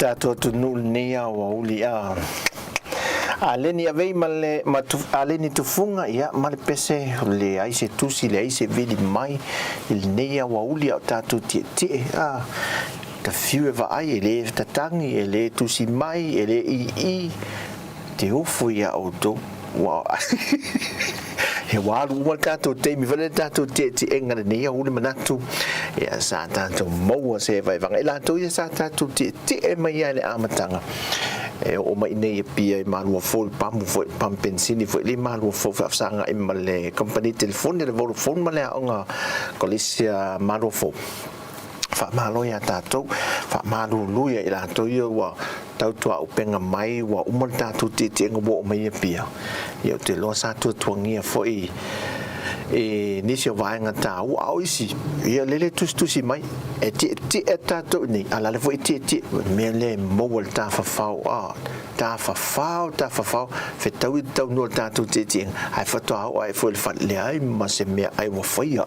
Tato tu nul nia wa ulia aleni avei male matu aleni tu funga ia male pese le ai se tusi le ai se vedi mai il nia wa ulia tato ti ta fiu va ai ele tatangi ele tusi mai ele I te ofu ia auto wa he walu uma tato te mi vale tato te enga nia ule manatu ia sa tato mo se vai vanga ila to ia sa tato te mai ale amatanga o mai nei pia malu fol pam pensini foi le malu fol sanga I male company telefone le Vodafone male onga kolisia malu fol fa malo ya tato fa malu luya ila to ia wa tautua upenga mai wa umal tatu te ngo mai pia ia te lo sa tu tuangia foi nisi vai ngata au isi ia lele tusi mai ti tato ni ala le foi ti mele mobile ta fa fau fe tau no tatu te ai fa to ai foi fa le ai ma se me ai wa foi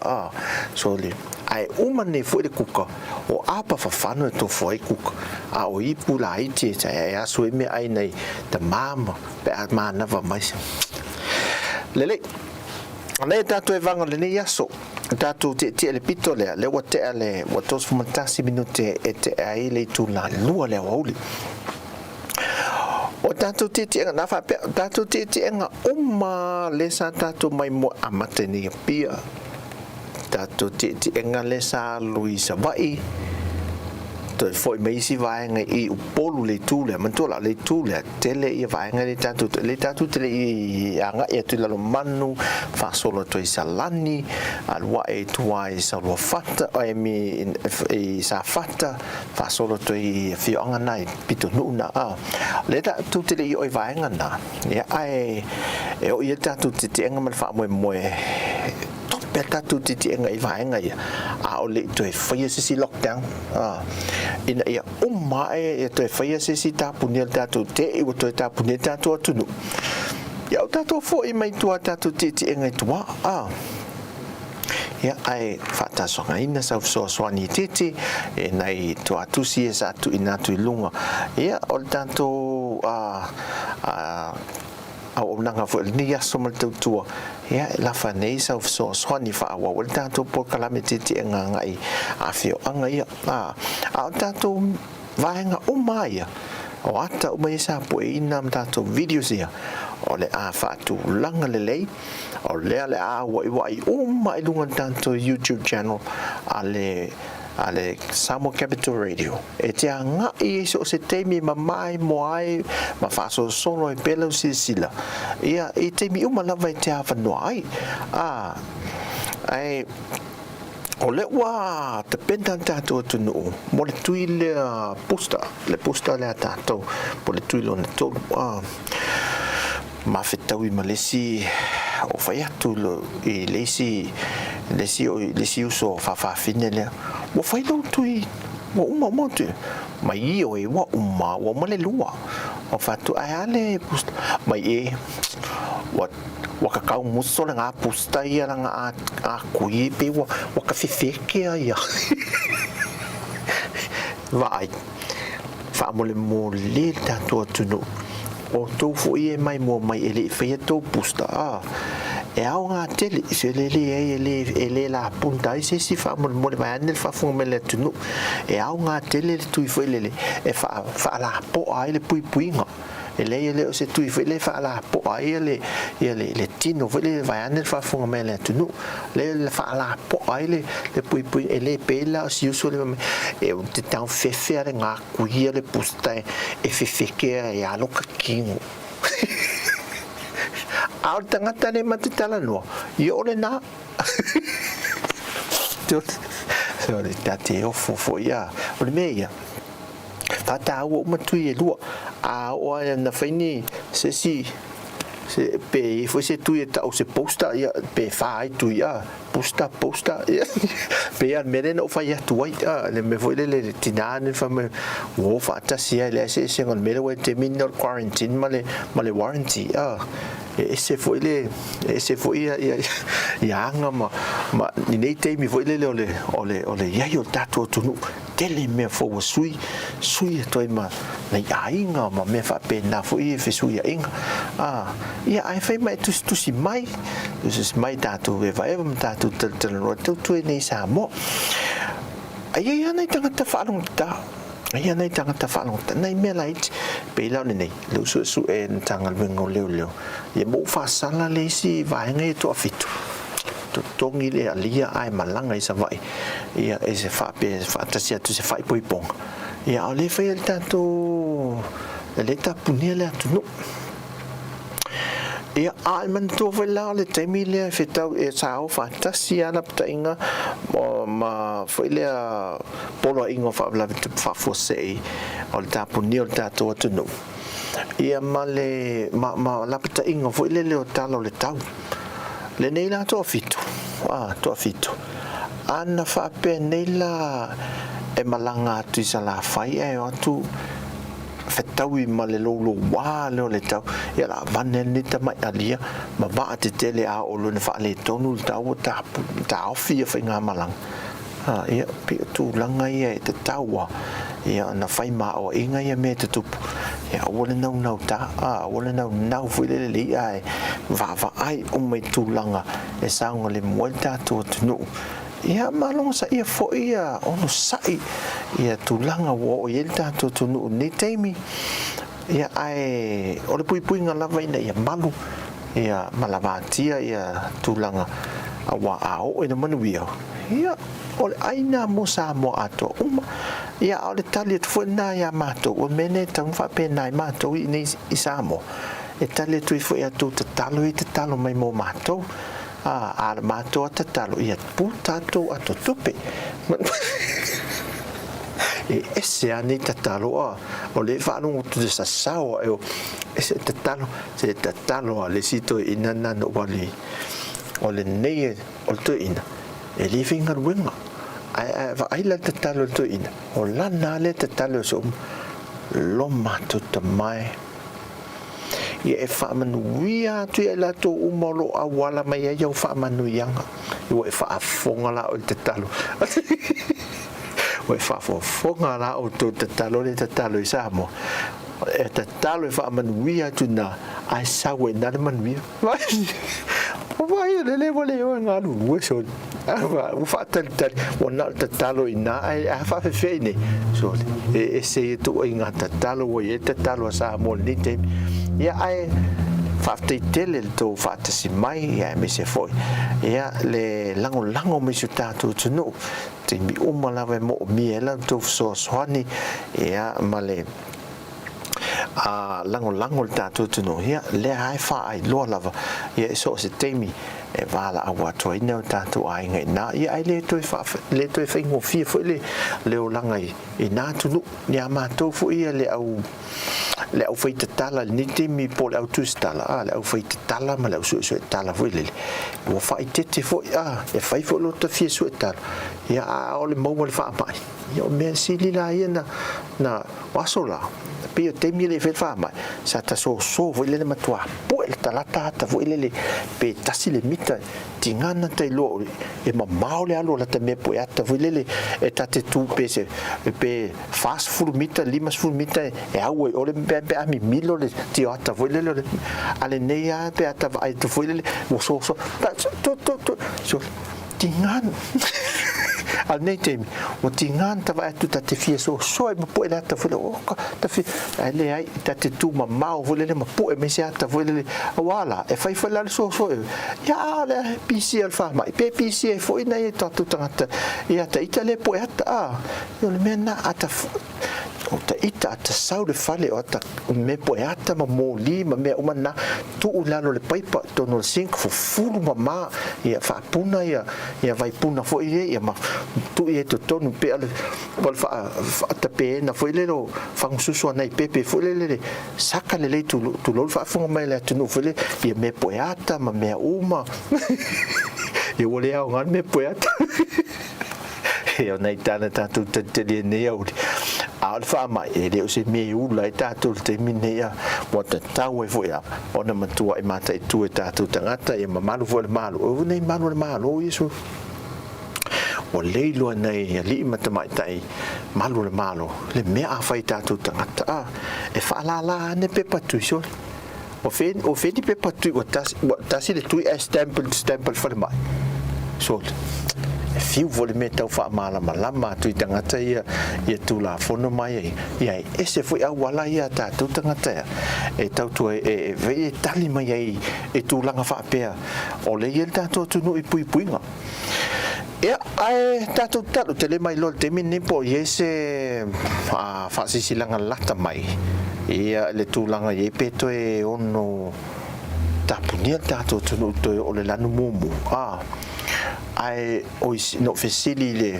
so le ai umane foi de kuka o apa fa fano to foi kuka a o ipu la ite ya so me ai nei the mama pe ma na va mai lele nei tatu e vanga le nei aso tatu te le pito le wa te ale wa tos fumantasi minute e te ai le tu la lua le wa uli o tatu te na fa tatu te nga umma le sa tatu mai mo amate ni pia tatu te nga le sa Luisa vai to foi mai si vai nga I upolu le tu le mantola le tu le tele I vai nga le tatu te I anga e tu la manu fa solo to salani al wa e tu ai sa lo fatta o mi sa fatta fa solo to I fio anga nai pito nu na le tatu te I o vai nga na ya ai e o ia tatu te nga mal fa mo tatu te nga I vai nga a o le to e foi si lockdown ina ia umma e to e faia se si tapunia tatu te I to tapunia tatu atunu ia o tatu fo I mai tua tatu te nga tua ia ai fata so ina sa so swani tete e nai to atusi e sa tu ina tu lunga ia o tatu au nanga fo ni aso mal tua ia la fanei sa so swani fa wa o tatu por calamity te nga ngai a fio anga ia a tatu vaenga umaya o ata umai sa po ina tatu videos ia o le a fatu langa lelei o le a wai umai lunga tatu YouTube channel ale Samoa Capital Radio e te anga I so se temi mamai moai ma fa so solo e pelo sila ia I temi uma lava te ava no ai ai o le wa te pentan tato tu no mo le tui le posta le tato po le tui lo na to ma fetau I malesi o fai atu lo I lesi uso fa fine le mo fai lo tui mo uma mo tu mai I o e wa uma wa male lua o fatu ai ale pusta mai e waka kau muso la ngā pusta ia la ngā kui pe waka fefeke ia vai whaamole mole tātua tunu o tau fo i e mai mo mai ele whaia tau pusta e au ngā tele se ele la punta i se si whaamole mole mai ane whaafunga me le tunu e au ngā tele le tui fo ele e whaala po ai le pui puinga ele o se tui fo ele whaala po ai le tino fo ele vai ane whaafunga me le tunu le whaala po ai le pui pui ele pela o si uso le e te tau fefe are ngā kuia le pusta e fefeke e aloka kingo au tangata le matutala noa i ole nā so le tate o fofo ia o le mea ia tata au o matui e lua a o na whaini se si se pe foi se tu eta o se posta ia pe fai tu ia posta pe al merena o fai tu ia le me foi le tinane fa me o fa ta sia le se ngon mele we terminal quarantine male warranty ese foi ia nga ma ni nei te mi foi le ole ia yo tato tu tele me fo sui to ma nei ainga ma me fa pena foi fe sui ainga ia ai fai mai tu si mai tato e vai tato tu nei Samoa ai nei tangata whaalong ta ai nei tangata whaalong ta nei me lai pe lau nei lu su e tangal wengo leo ia mo fa sala le si vai ngai to afitu tongi le alia ai malanga i sa vai ia e se fa pe fa tasia tu se fai poi pong ia ole fai el tato le tapunia le atu ia ai man to vela le temi le fetau e sao fa tasia na ptainga ma foi le polo ingo fa la fa fosei o le tapunia o tato atu ia ma la ptainga foi le o talo le tau le nei la to fitu ana fa pe nei la e malanga tu sa la fai e atu fetaui ma le lolo wa le tau ia la vanen ni ta mai alia ma ba te tele a o lo ne fa le tonu tau ta ofi fa nga malang ia pe tu langa ia te taua ia na fai ma o inga ia me te tupu ia wole nau ta wole nau fu le ai va ai o mai tu langa e saunga le muelta tu tunu ia malong sa ia fo ia ono sai ia tu langa wo o yelta tu tunu ni teimi ia ai o le pui ngala ina ia malu ia malavatia ia tu langa awa ao ina manuia ia o aina mo Samoa ato ia o le tali tu na ia mato o mene tang fa pe nai mato i Samoa e tali tu fo ia tu te talo mai mo mato a mato te talo ia putato ato tupe e ese ani te talo o le fa no tu sa sao ese te talo le sito inana no wali o le nei o tu ina e living ar winga ai la te talo tu ina o la na le te talo so loma tu te mai ia e fa manu ia tu e la to umolo a wala mai ia fa manu yanga o e fa fonga la o te talo o e fa fonga la o te talo le te talo i Samoa e te talo e fa manu ia tu na ai sa we na manu ia vai le vole o ngalu weso o fa tal o na te talo ina ai fa fe ne so e se tu inga te talo o e te talo Samoa ni te ia ai fa te tele to fa te si mai ia me se foi ia le lango me su tatu tunu te mi umala ve mo mi ela to so swani ia male lango tatu tunu ia le ai fa ai lo lava ia so se temi e vala a wato ina tatu ai ngai na ia ai le to fa ngo fi fo le o langai ina tunu ni ama to fo ia le au fai te tala ni te mi po le au tu stala le au fai te tala ma le au su tala fo le o fai te fo e fai fo lo te fi su tala ia o le mo le fa mai Yo me sili la ia na wasola. Pio te mile fe fa mai. Sa ta so vo ile matua. Po el talata ta vo ile pe tasi le mita tingana te lo e ma maule alo la te me po ata vo ile e ta te tu pe fast food mita limas food mita e au e ole pe ami milo le ti ata vo ile ale neia pe ata ai tu vo ile mo so so tingana al nei temi o tingan ta vai tu ta te fia so e po ela ta foi o ta fi ele ai ta te tu ma mau vole le ma po e me se ta vole wala e fai la so ya le pc alfa mai pe pc foi na e ta tu tangata ia ta itale po ata yo le mena ata o ta ita ta sau de fale o ta me po ata ma moli ma me umana tu ulano le paipa to no sink fu fulu ma ia fa puna ia vai puna foi ia ma tu e to tonu pe ale pol fa ta pe na foi le lo fa un suso na pepe foi le saka le tu lo fa fu mai le tu no foi le ia me po ata ma me uma e o le au ngan me po ata e o nei tana tatu te le ne au alfa mai e le se me u la tatu te minea o te tau e foi ona matua e mata e tu e tatu tangata e mamalu foi le malu o nei malu le malu isu o leilo nei ali mata mai tai malu le malu le me a fai tatu tangata e fa la ne pe patu so o fe di pe patu o tas le tu e stempel for mai so fiu vole me tau fa mala malama tu tangata ia tu la fono mai ia ese foi a wala ia ta tu tangata e tau tu e ve tali mai ai e tu langa fa pe o le ia ta tu no i puinga ia ai ta tu tele mai lo te min po ese fa si langa lata mai ia le tu langa ye peto e ono ta punia ta tu no to o le lanu mumu ai no fesili le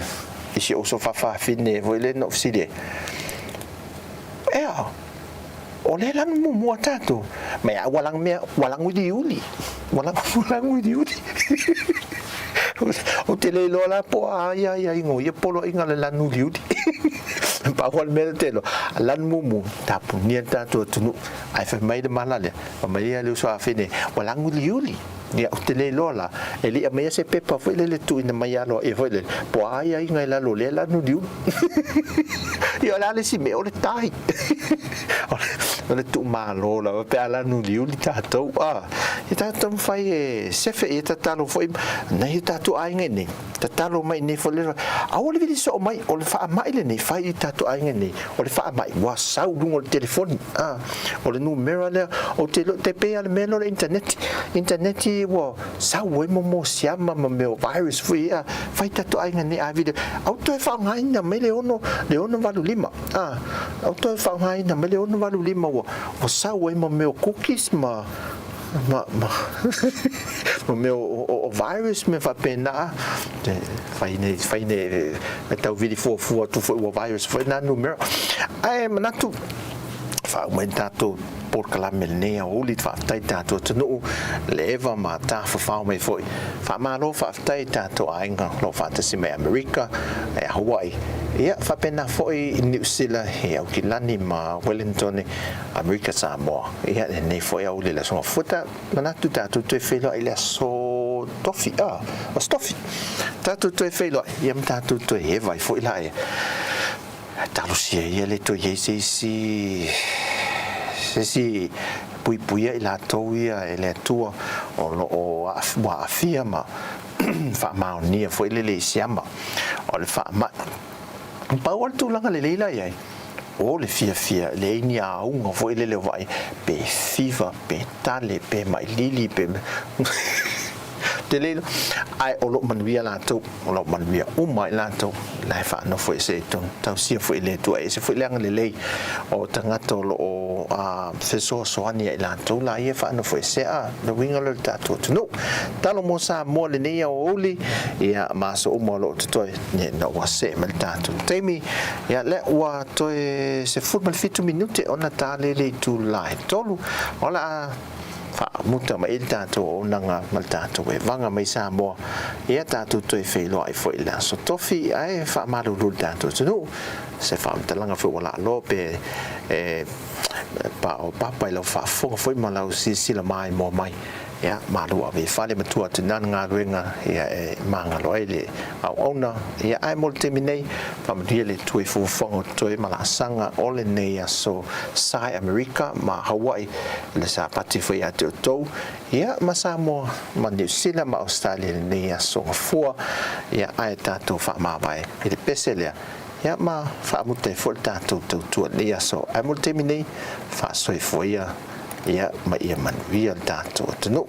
isi o so fa fine voile no fesili o le lan mu tato ma ya walang udi o te le lola po ai ngo ye polo inga le lan udi pa wal me telo lan mu tapu ni tato tunu ai fa mai de malale ma ya le so fine walang udi ya o te le lola e li me se pepa foi le tu ina mai alo e foi le po ai ngai la lo le lan udi io la le si me o le tai o le tu malo la pe ala nu liu li tato e tato fai se fe e tato foi nei tato ai ngai tato mai nei foi le a o le vidi so mai o le fa mai le nei fai tato ai ngai o le fa mai wa sau lungo le telefoni o le numero le o te pe al meno le internet wo sau we mo siama ma me virus foi fai tato ai ngai a video auto fa ngai na me le ono valu lima auto fa ngai na me le ono valu lima o sau e mo meu cookies ma meu o virus me fa pena fai ne tau vidi fu tu o virus foi na numero ai manatu fa aumentato por la melnea o lit fa tai tato tunu leva ma ta fa mai foi fa ma lo fa tai tato ainga lo fa te sime America e Hawaii ia fa pena foi New Zealand e o kilani ma Wellington America Samoa ia nei foi au le so futa na tu tato te felo ile so tofi o stofi tato te felo ia tato te e vai foi la e tato si ia le to si pui la toia e le tua o afia ma fa maunia foi le siama o le fa ma pa o tu langa le leila ia o le fia le nia un foi le vai pe fiva pe tale pe mai lili pe te le ai o lo manuia la to o lo manuia o mai la to la fa no foi se ton tau sia foi le tu e se foi langa le o tangato lo se so ani la to la ia fa no foi se no winga le tato no talo mo sa mo le nia o oli ia ma so o mo lo to ne no wa se mal tato temi ia le wa to se football fit 2 minute ona tale le tu la tolu ola muta mai tātou o nanga mal tātou e vanga mai Samoa ia tātou toi whelo ai fo ila so tofi ai whamaruru tātou tunu se whaamtalanga fo wala lo pe pa o papa ilo whaafonga fo ima lau sila mai mo mai ia marua ve whale matua tunan ngā ruenga ia manga loa le au ona ia ai mo te minei whamaria le tue fufongo tue malasanga ole nei so sai Amerika ma Hawaii le sa pati fo ia te tau ia ma Samoa ma New Zealand ma Australia nei so ngafua ia ai tātou whamawai i le pese lea ia ma whaamute fo tātou tautua nei so ai mo te minei whaasoi fo ia ia ma ia manuia tātou tunu.